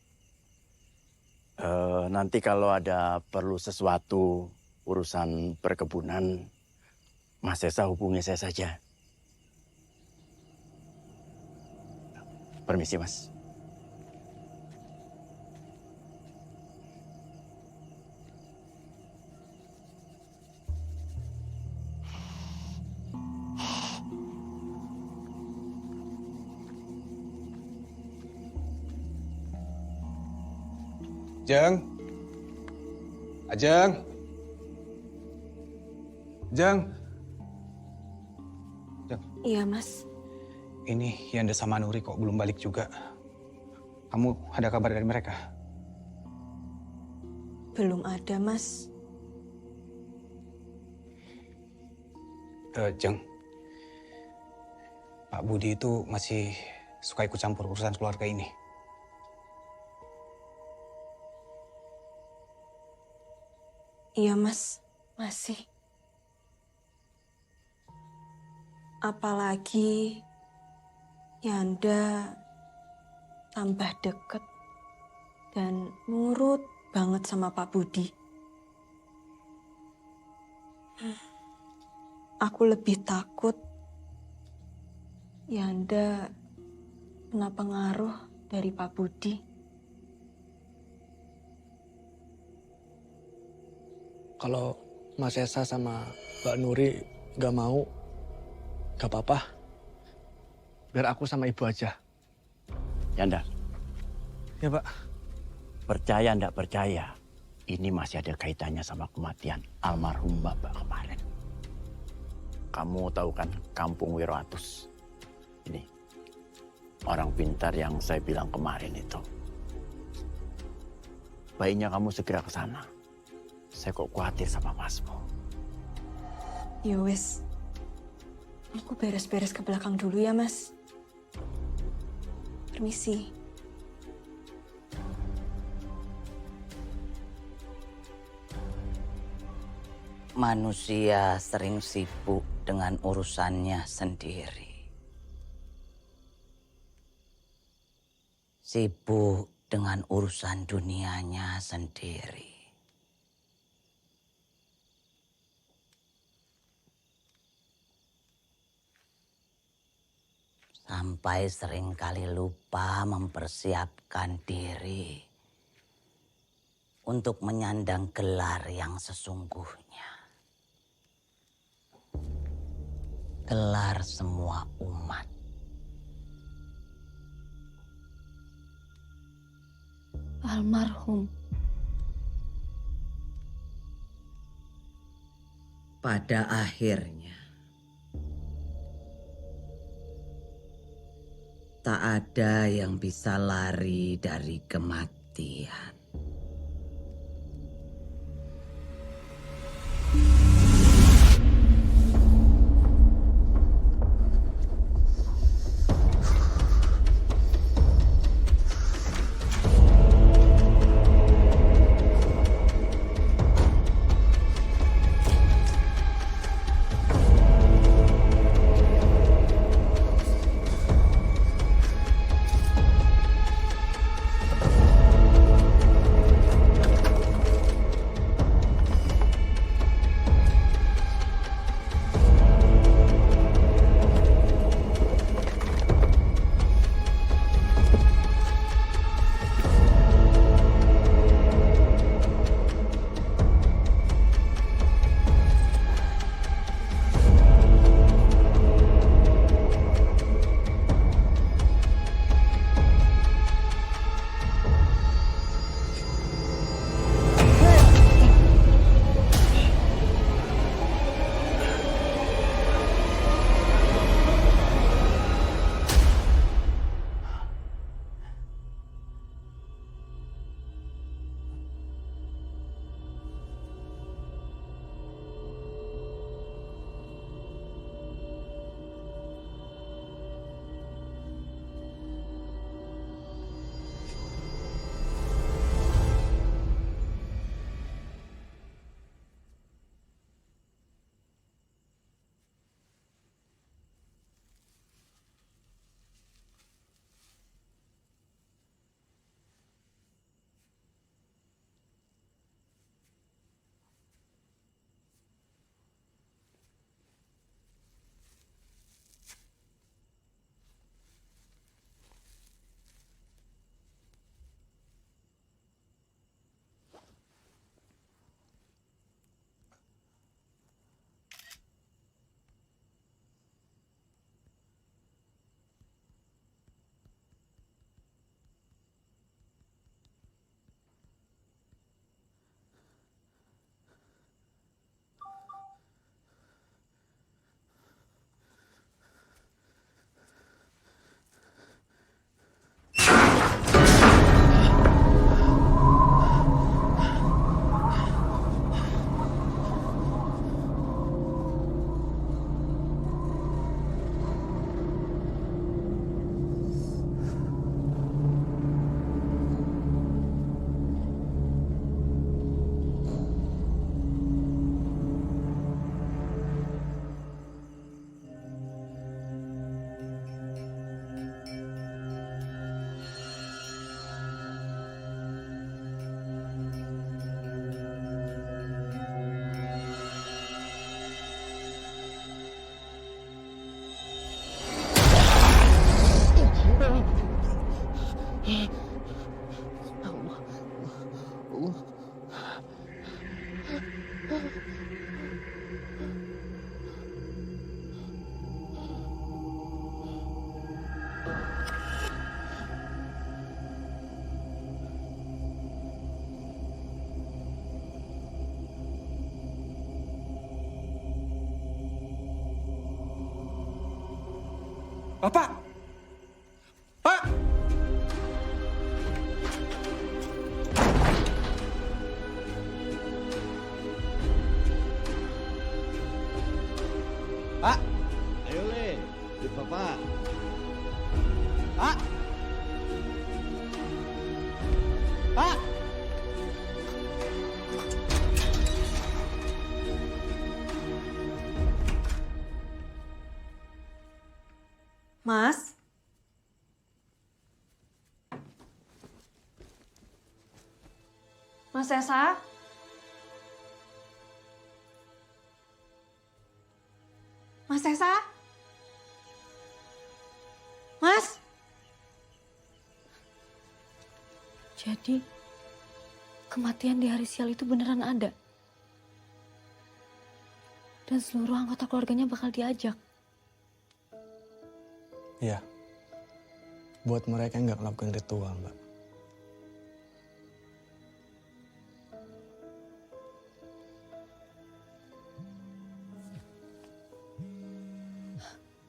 Nanti kalau ada perlu sesuatu urusan perkebunan, Mas Esa hubungi saya saja. Permisi, Mas. Ajeng. Ajeng. Ajeng. Iya, Mas. Ini Yanda sama Nuri kok belum balik juga. Kamu ada kabar dari mereka? Belum ada, Mas. Jeng. Pak Budi itu masih suka ikut campur urusan keluarga ini. Iya, Mas. Masih. Apalagi Yanda tambah deket dan nurut banget sama Pak Budi. Aku lebih takut Yanda kena pengaruh dari Pak Budi. Kalau Mas Esa sama Mbak Nuri nggak mau, nggak apa-apa. Biar aku sama Ibu aja. Yanda. Ya, Pak. Percaya ndak percaya, ini masih ada kaitannya sama kematian almarhum Bapak kemarin. Kamu tahu kan Kampung Wiroatus? Ini orang pintar yang saya bilang kemarin itu. Baiknya kamu segera ke sana. Saya kok khawatir sama Masmu. Ya wes, aku beres-beres ke belakang dulu ya, Mas. Permisi. Manusia sering sibuk dengan urusannya sendiri. Sibuk dengan urusan dunianya sendiri. Sampai seringkali lupa mempersiapkan diri untuk menyandang gelar yang sesungguhnya. Gelar semua umat. Almarhum. Pada akhirnya, tak ada yang bisa lari dari kematian. Bapak! Pak! Pak! Ayo, Le. Ikut Bapak. Pak! Pak! Mas Esa? Mas Esa? Mas? Jadi, kematian di hari sial itu beneran ada? Dan seluruh anggota keluarganya bakal diajak? Iya. Buat mereka yang nggak ngelakuin ritual, Mbak.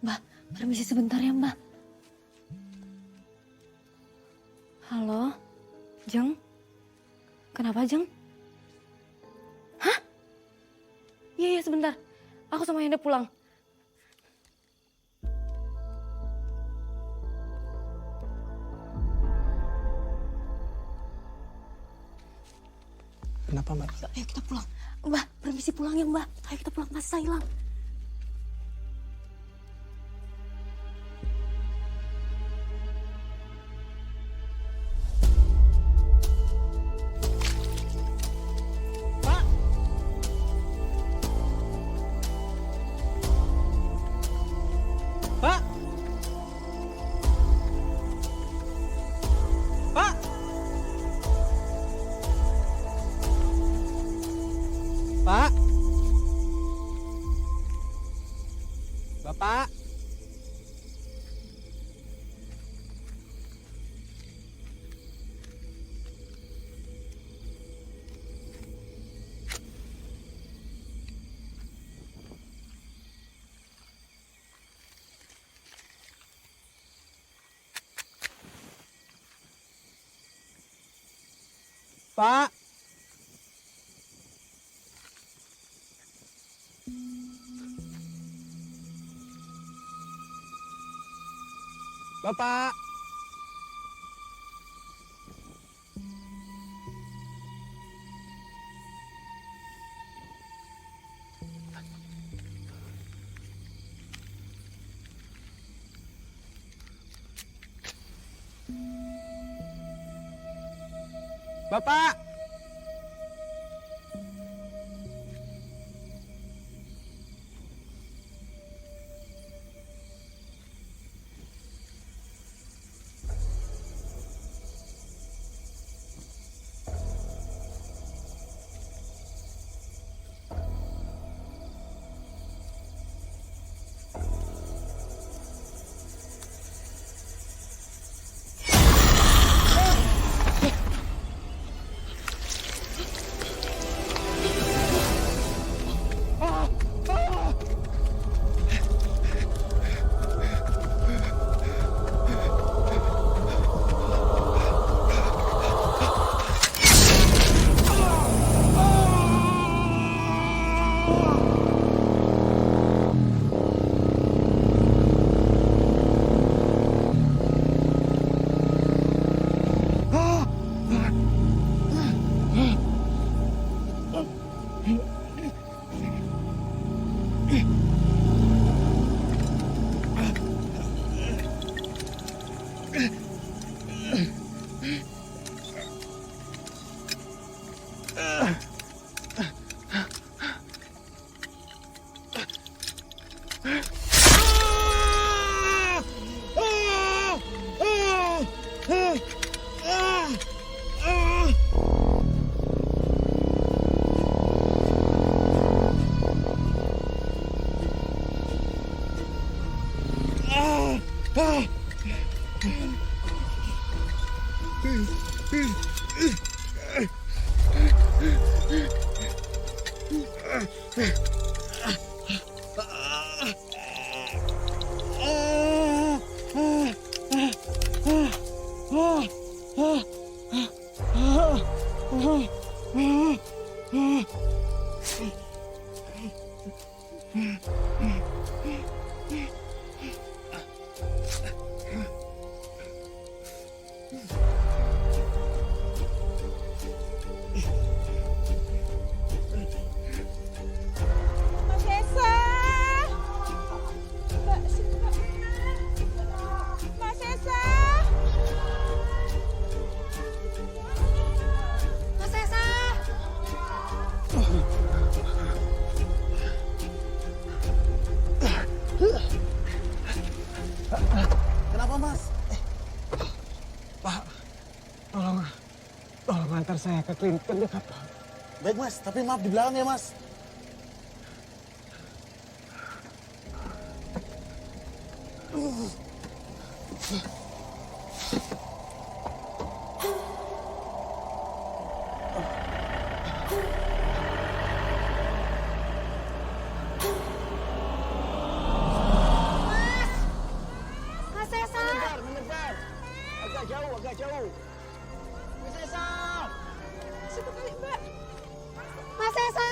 Mbak, permisi sebentar ya, Mbak. Halo, Jeng? Kenapa, Jeng? Hah? Iya, sebentar. Aku sama Yanda pulang. Kenapa, Mbak? Ayo kita pulang. Mbak, permisi pulang ya, Mbak. Ayo kita pulang, Mas Isa hilang. Pak! Pak! Pak! Bapak! Pak! Bapak! Bapak! Mas Esa! Mas Esa! Tolong antar saya ke klinik terdekat, Pak. Baik Mas, tapi maaf di belakang ya Mas. Mas Esa. Mendebar. Agak jauh. Mas Esa. Situ kali, Mbak. Mas Esa.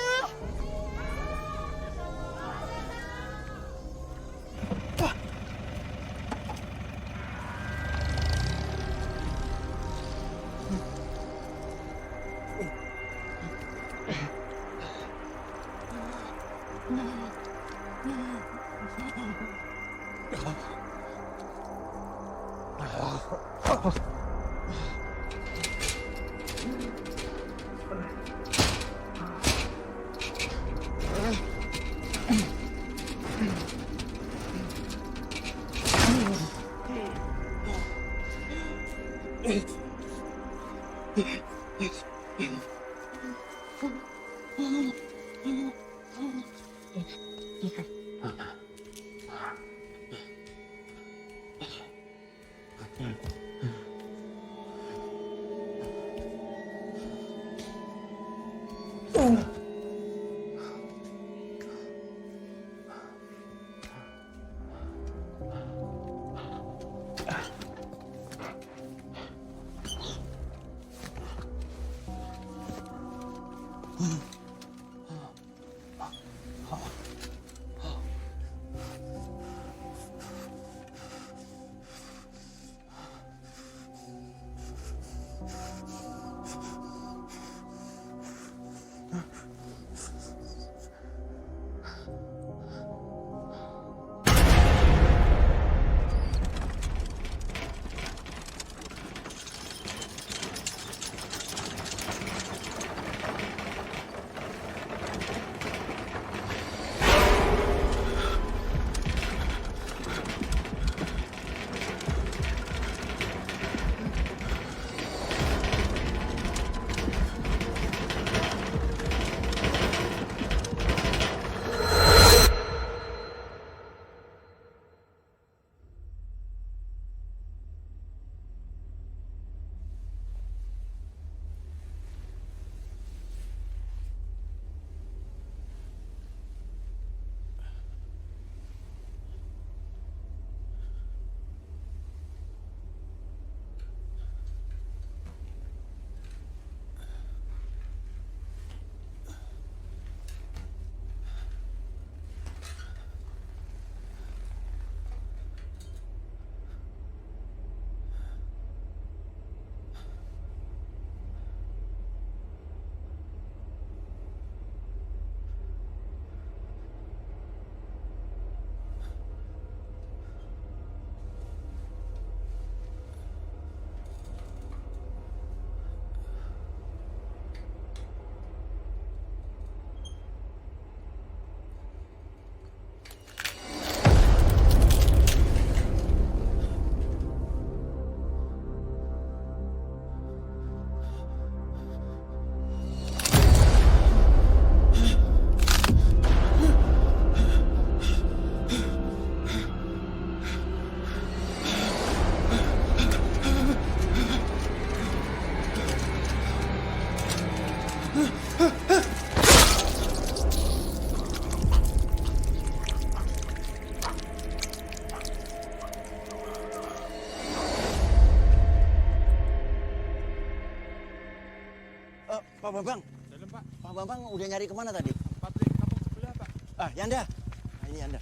Pak Bambang. Dalam, Pak. Pak Bambang udah nyari kemana tadi? Pabrik kampung sebelah, Pak. Yanda. Nah, ini Yanda.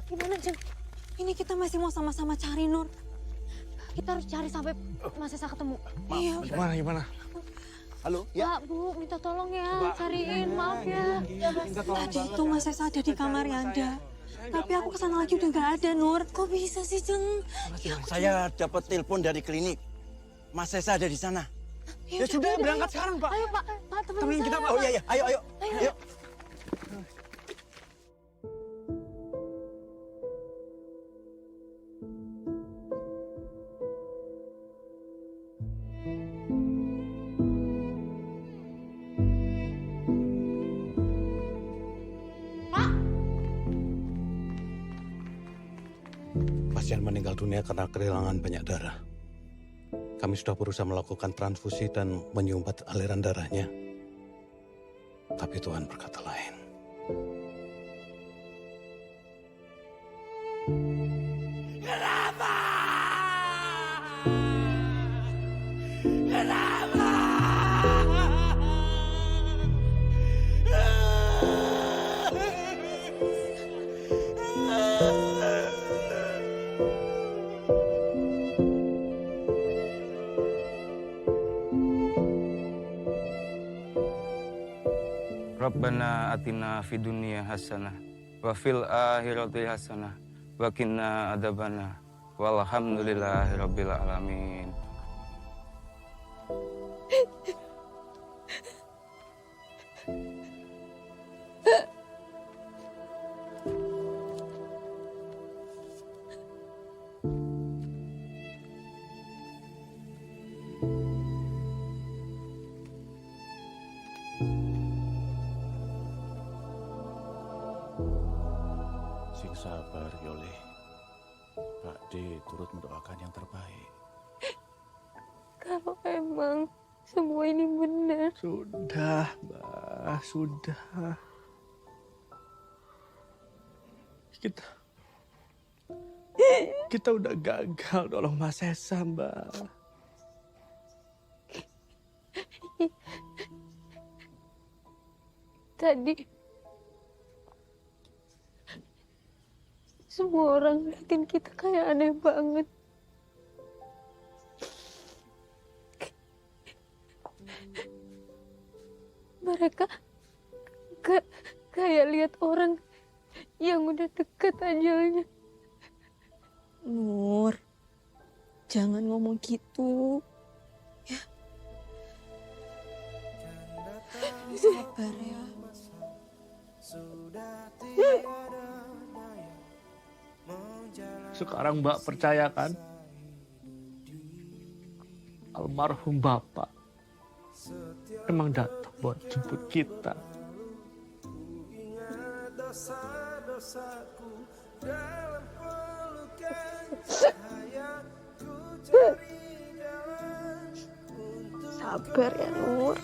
Gimana, Jeng? Ini kita masih mau sama-sama cari Nur. Kita harus cari sampai Mas Esa ketemu. Iya. Gimana? Halo, ya? Pak, Bu, minta tolong ya, cariin, maaf ya. Tadi itu Mas Esa ada di kamar Yanda. Tapi aku kesana lagi udah nggak ada, Nur. Kok bisa sih, Jeng? Saya dapat telepon dari klinik. Mas Esa ada di sana. Ya sudah, berangkat sekarang, Pak. Ayo, Pak. Pak, temenin Temenin kita, saya. Pak. Oh iya, ayo. Ayo. meninggal dunia karena kehilangan banyak darah. Kami sudah berusaha melakukan transfusi dan menyumbat aliran darahnya. Tapi Tuhan berkata lain. Kenapa? Kenapa? Rabbana atina fid dunya hasanah wa fil akhirati hasanah wa qina adzabana walhamdulillahi rabbil alamin. Sing sabar, Yole. Pak D turut mendoakan yang terbaik. Kalau emang semua ini benar. Sudah, Mbak, sudah. Kita udah gagal nolong Mas Esa, Mbak. Tadi semua orang ngeliatin kita kayak aneh banget. Mereka kayak lihat orang yang udah deket ajalnya. Nur, jangan ngomong gitu. Ya. Sabar ya. Sekarang Mbak percayakan almarhum Bapak emang datang buat jemput kita. Sabar ya Nur.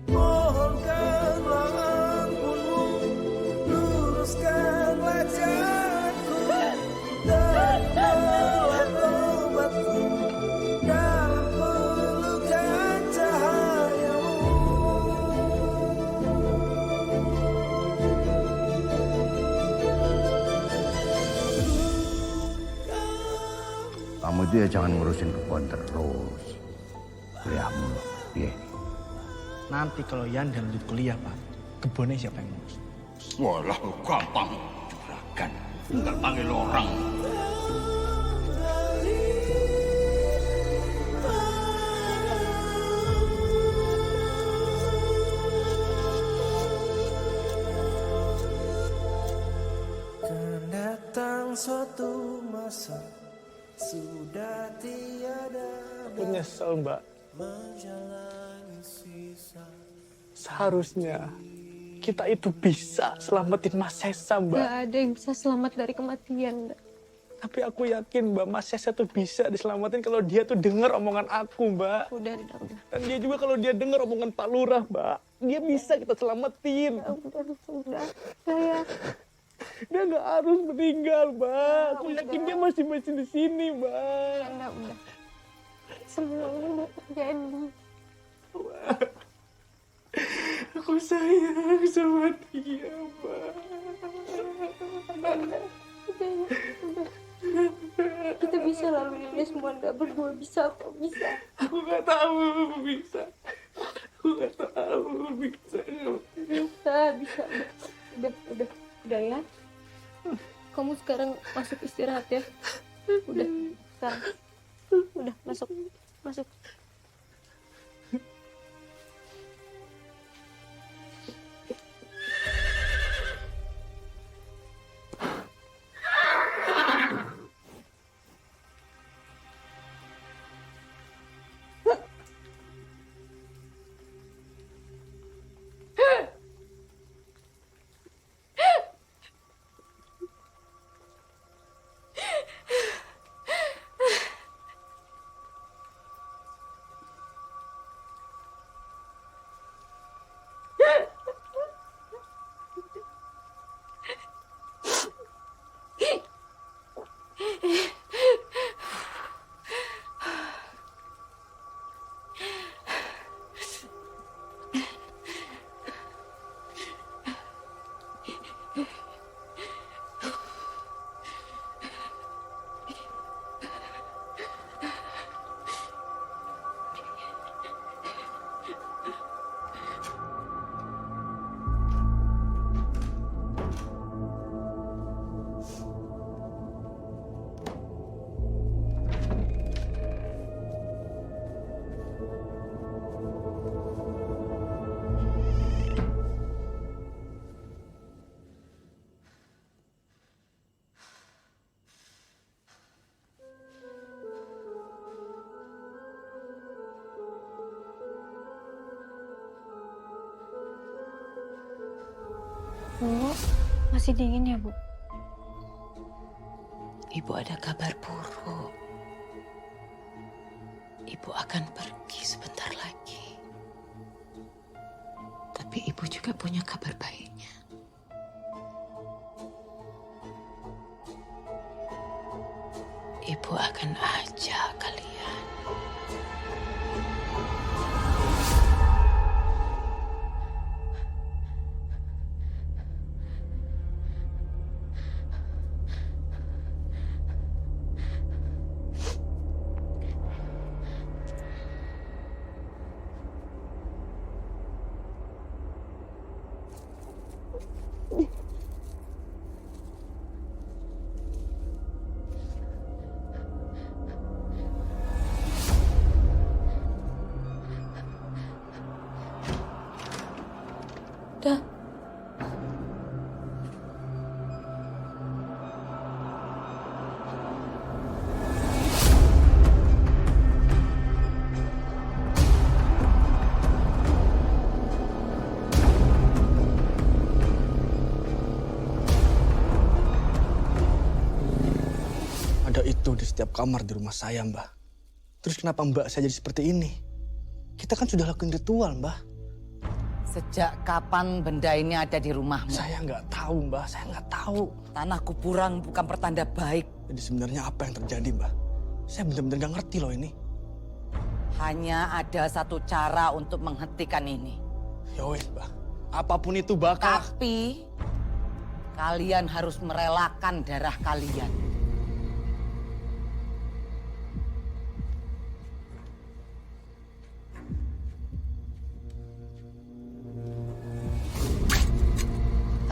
Mohonkanlah ampunmu, luruskanlah jalanku, terimalah taubatku dalam pelukan cahayamu. Kamu itu ya jangan ngurusin kebun terus. Kuliahmu loh, piye? Nanti kalau Yanda lanjut kuliah, Pak, kebunnya siapa yang ngurus? Walah, gampang. Juragan, tinggal panggil orang. Kan datang suatu masa sudah tiada Menyesal, Mbak. menjalani sisa. Seharusnya kita itu bisa selamatin Mas Sesa, Mbak. Gak ada yang bisa selamat dari kematian, Mbak. Tapi aku yakin Mbak, Mas Sesa tuh bisa diselamatin kalau dia tuh dengar omongan aku, Mbak. Udah. Dan dia juga kalau dia dengar omongan Pak Lurah, Mbak, dia bisa kita selamatin. Udah. Saya Dia nggak harus meninggal, Mbak. Aku yakin dia masih di sini, Mbak. udah. Semua ini udah terjadi. Aku sayang sama dia, Mbak. Udah. Kita bisa lalui ini semua, nggak berdua bisa kok, bisa. Aku nggak tahu bisa. Aku nggak tahu bisa. Bisa. Udah ya. Kamu sekarang masuk istirahat ya. Udah, sekarang. Udah, masuk. Bu, masih dingin ya, Bu? Ibu ada kabar buruk. Ibu akan pergi sebentar lagi. Tapi ibu juga punya kabar baiknya. Ibu akan ajak kalian. Dah. Ada itu di setiap kamar di rumah saya, Mbah. Terus kenapa Mbak saya jadi seperti ini? Kita kan sudah lakuin ritual, Mbah. Sejak kapan benda ini ada di rumahmu? Saya nggak tahu, Mbah. Saya nggak tahu. Tanah kuburan bukan pertanda baik. Jadi sebenarnya apa yang terjadi, Mbah? Saya benar-benar nggak ngerti loh ini. Hanya ada satu cara untuk menghentikan ini. Ya wes, Mbah. Apapun itu bakal... Tapi kalian harus merelakan darah kalian.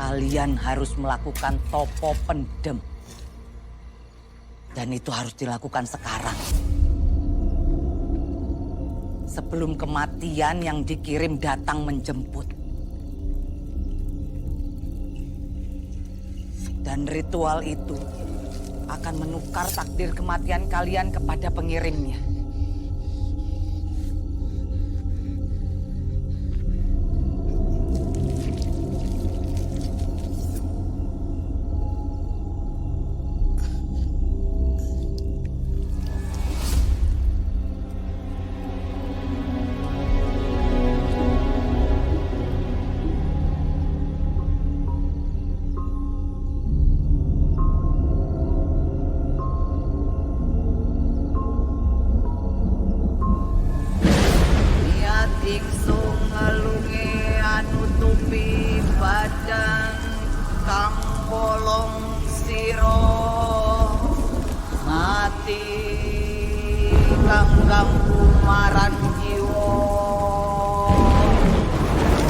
Kalian harus melakukan topo pendem. Dan itu harus dilakukan sekarang. Sebelum kematian yang dikirim datang menjemput. Dan ritual itu akan menukar takdir kematian kalian kepada pengirimnya.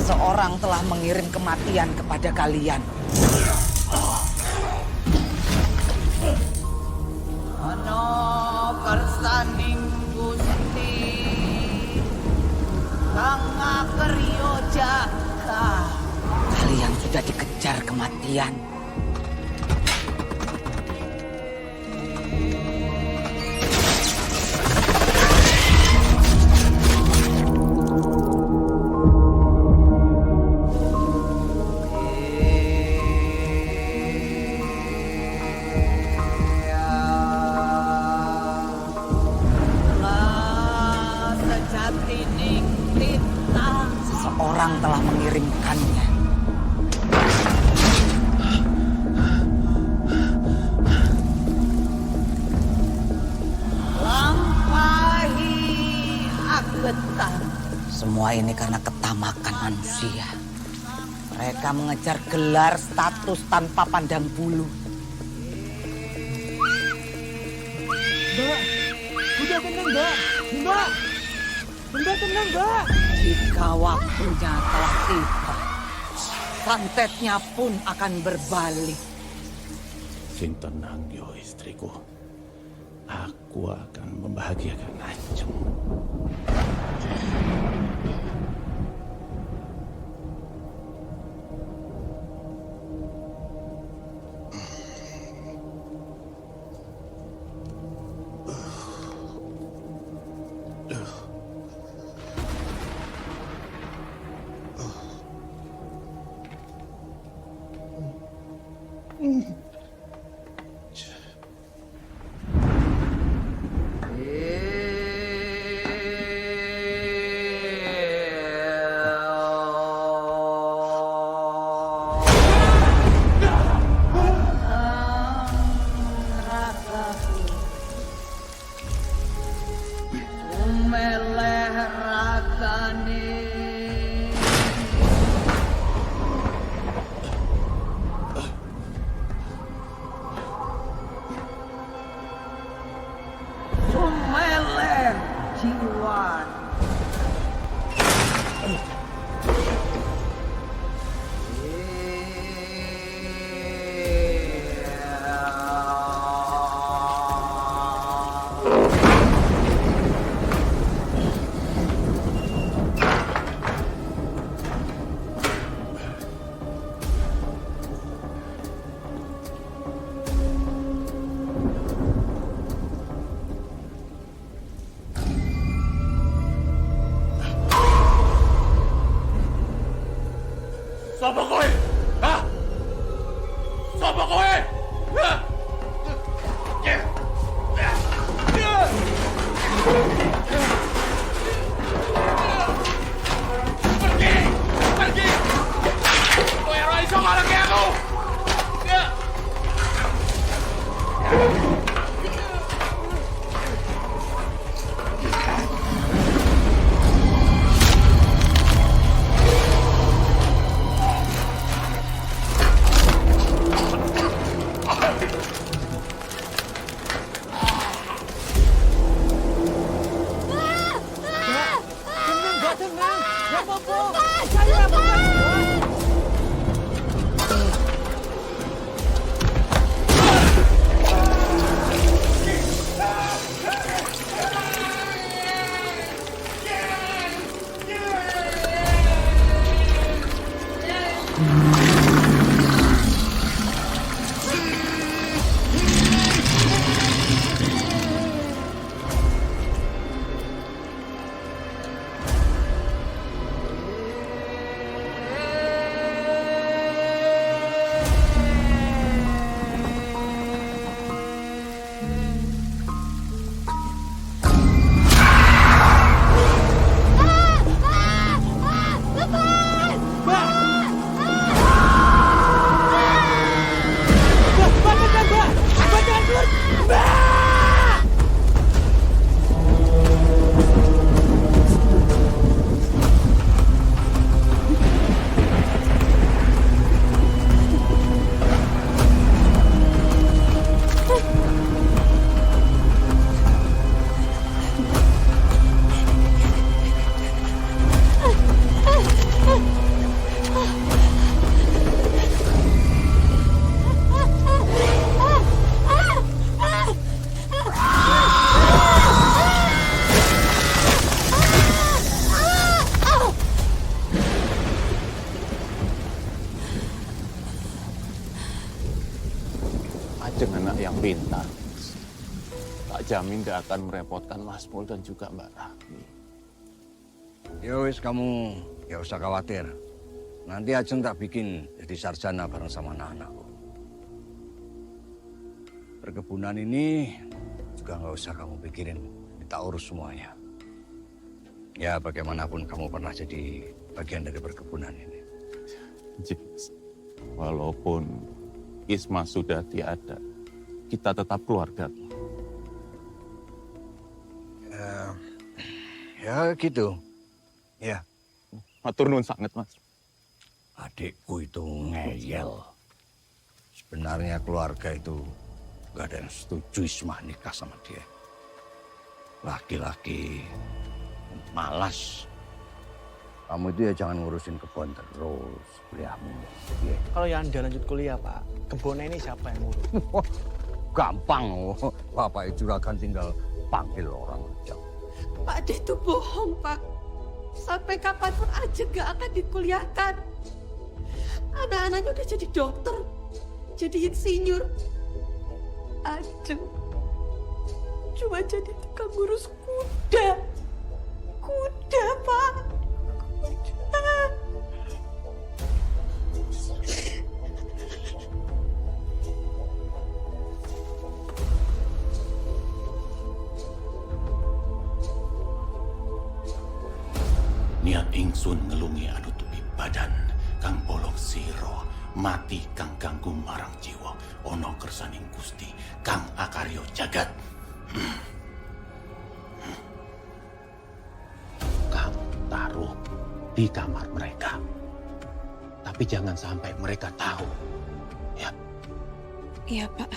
Seseorang telah mengirim kematian kepada kalian. Ono kersaning Gusti kang ngakeryo jaga. Kalian sudah dikejar kematian. Seseorang telah mengirimkannya. Lampahi agetan. Semua ini karena ketamakan manusia. Mereka mengejar gelar status tanpa pandang bulu. Mbak, udah tenang, Mbak. Mbak, Mbak tenang, Mbak. Jika waktunya telah tiba, santetnya pun akan berbalik. Sing tenang yo istriku. Aku akan membahagiakan Ajeng. lawan. Sapa kowe? Hah? Sapa kowe? Hah? Pergi! Pergi! Kowe ora iso ngalangi aku! Ajeng anak yang pintar. Tak jamin gak akan merepotkan Mas Mul dan juga Mbak Rahmi. Ya wis, kamu gak usah khawatir. Nanti Ajeng tak bikin jadi sarjana bareng sama anak-anakku. Perkebunan ini juga nggak usah kamu pikirin, kita urus semuanya. Ya bagaimanapun kamu pernah jadi bagian dari perkebunan ini. Walaupun Isma sudah tiada, kita tetap keluarga. Ya gitu. Ya. Matur nuwun sangat, Mas. Adikku itu ngeyel. Sebenarnya keluarga itu gak ada yang setuju Isma nikah sama dia. Laki-laki malas. Kamu itu ya jangan ngurusin kebun terus, kuliahmu. Ya. Kalau Yanda lanjut kuliah, Pak, kebunnya ini siapa yang ngurus? Gampang, Bapak Juragan tinggal panggil orang aja. Pak De itu bohong, Pak. Sampai kapanpun aja gak akan dikuliahkan. Anak-anaknya udah jadi dokter, jadi insinyur. Ajeng cuma jadi tukang ngurus kuda. Kuda, Pak. Kuda. Niat ingsun ngelungi anu tupi badan kang bolong siro mati kang ganggu marang jiwa ono kersaning Gusti kang akaryo jagat. Kamu taruh di kamar mereka, tapi jangan sampai mereka tahu, ya. Iya, Pak.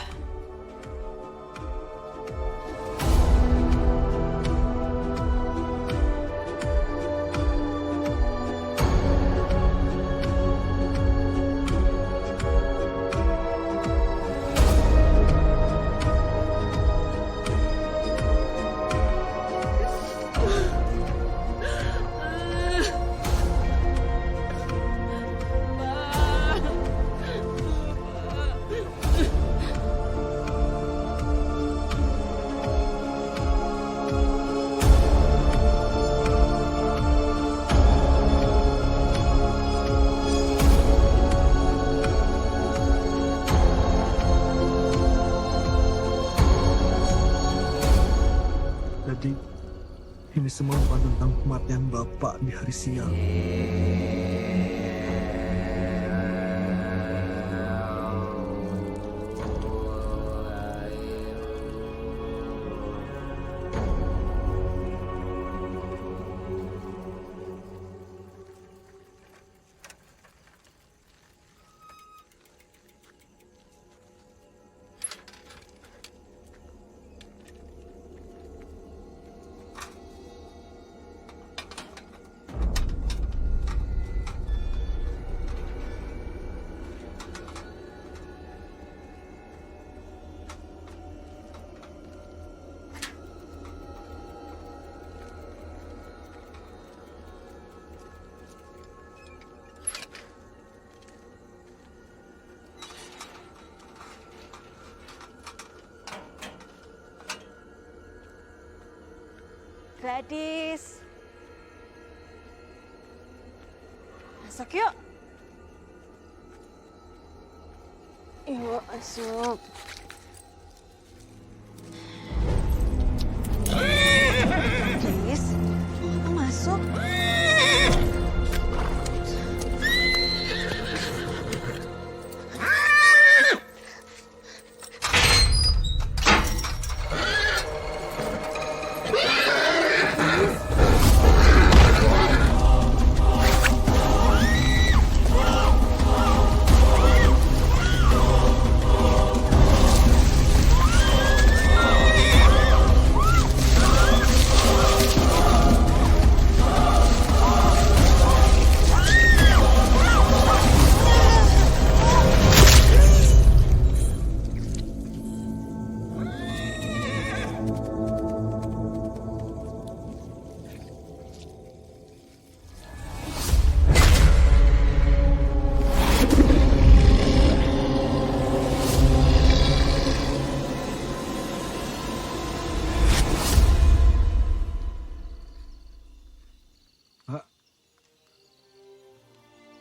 Ini semua bukan tentang kematian Bapak di hari siang. Gadis. Masuk yuk. Yuk, masuk. Gadis, kamu masuk.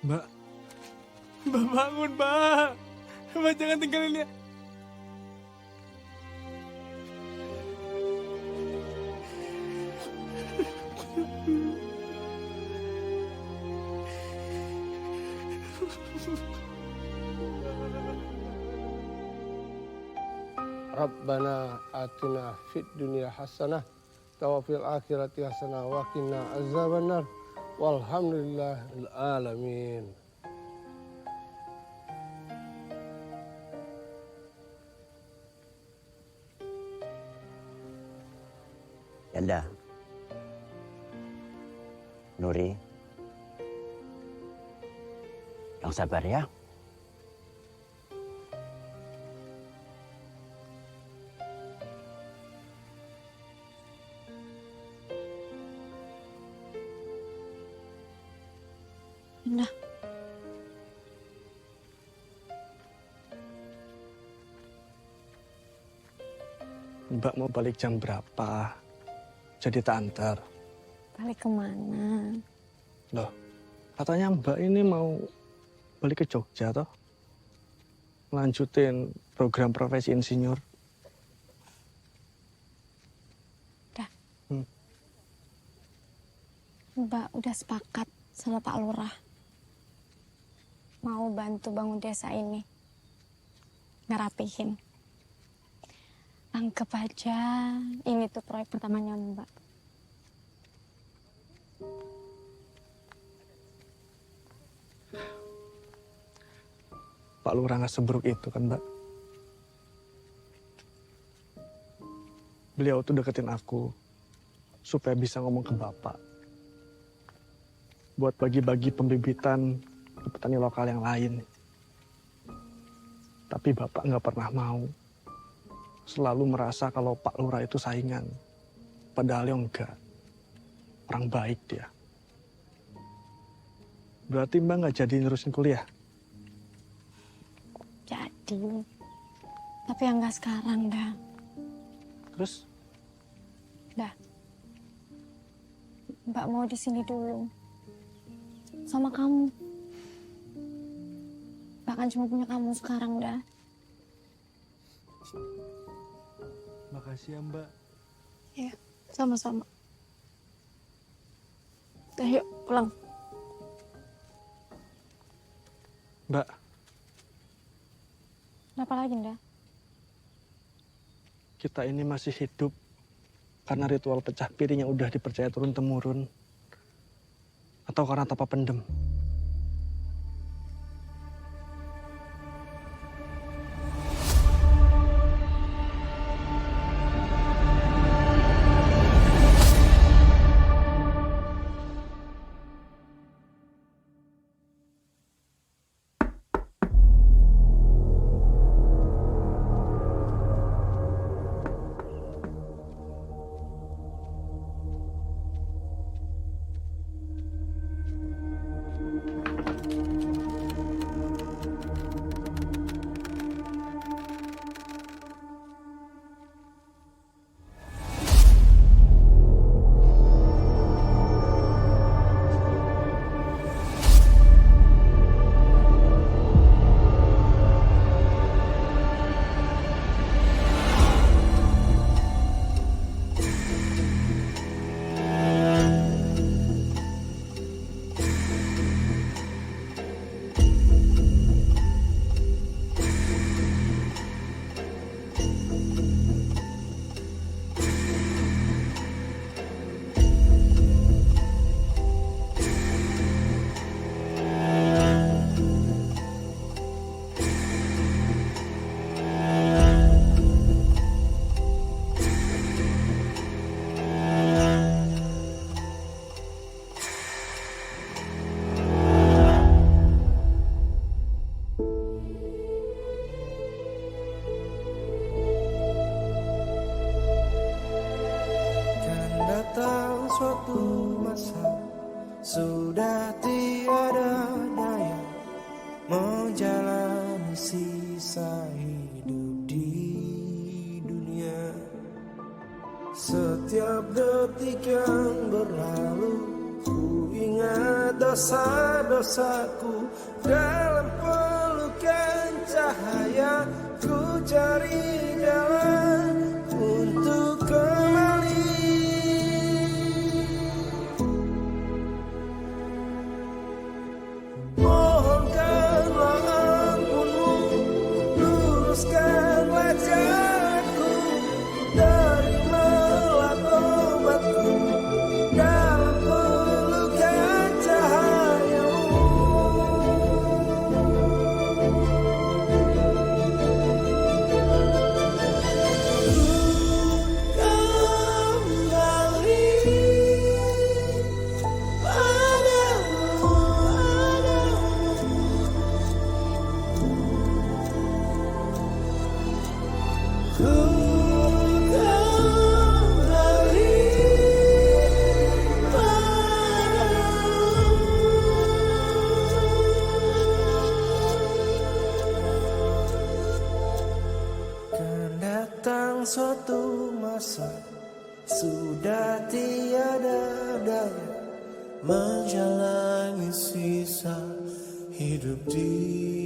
Mbak. Mbak bangun, Mbak. Mbak jangan tinggalin dia. Rabbana atina fid dunya hasanah wa fil akhirati hasanah wa qina azabannar. Walhamdulillahil alamin. Yanda, Nuri, yang sabar ya. Nah, Mbak mau balik jam berapa? Jadi tak antar. balik kemana? Loh, katanya Mbak ini mau balik ke Jogja toh? Lanjutin program profesi insinyur. Udah. Mbak udah sepakat sama Pak Lurah. Mau bantu bangun desa ini. Ngerapihin. Anggap aja ini tuh proyek pertamanya Mbak. Pak Lurah nggak seburuk itu kan, Mbak? Beliau tuh deketin aku supaya bisa ngomong ke Bapak. Buat bagi-bagi pembibitan ke petani lokal yang lain. Tapi Bapak nggak pernah mau. Selalu merasa kalau Pak Lurah itu saingan. Padahal yang enggak. Orang baik dia. Berarti Mbak nggak jadi nerusin kuliah? Jadi. Tapi yang nggak sekarang dah. Terus? Dah. Mbak mau di sini dulu. Sama kamu. Bahkan cuma punya kamu sekarang dah. Makasih ya Mbak. Ya, sama-sama. Ayo pulang. Mbak, Kenapa lagi, Nda? kita ini masih hidup karena ritual pecah piring yang udah dipercaya turun-temurun, atau karena tapa pendem? Datang suatu masa sudah tiada daya menjalani sisa hidup di dunia. Setiap detik yang berlalu ku ingat dosa-dosaku. Dalam pelukan cahaya ku cari jalan untuk kembali. Mohonkanlah ampunmu, luruskanlah jalanku, terimalah tobatku dalam pelukan cahayamu. Kan datang suatu masa sudah tiada daya menjalani sisa hidup di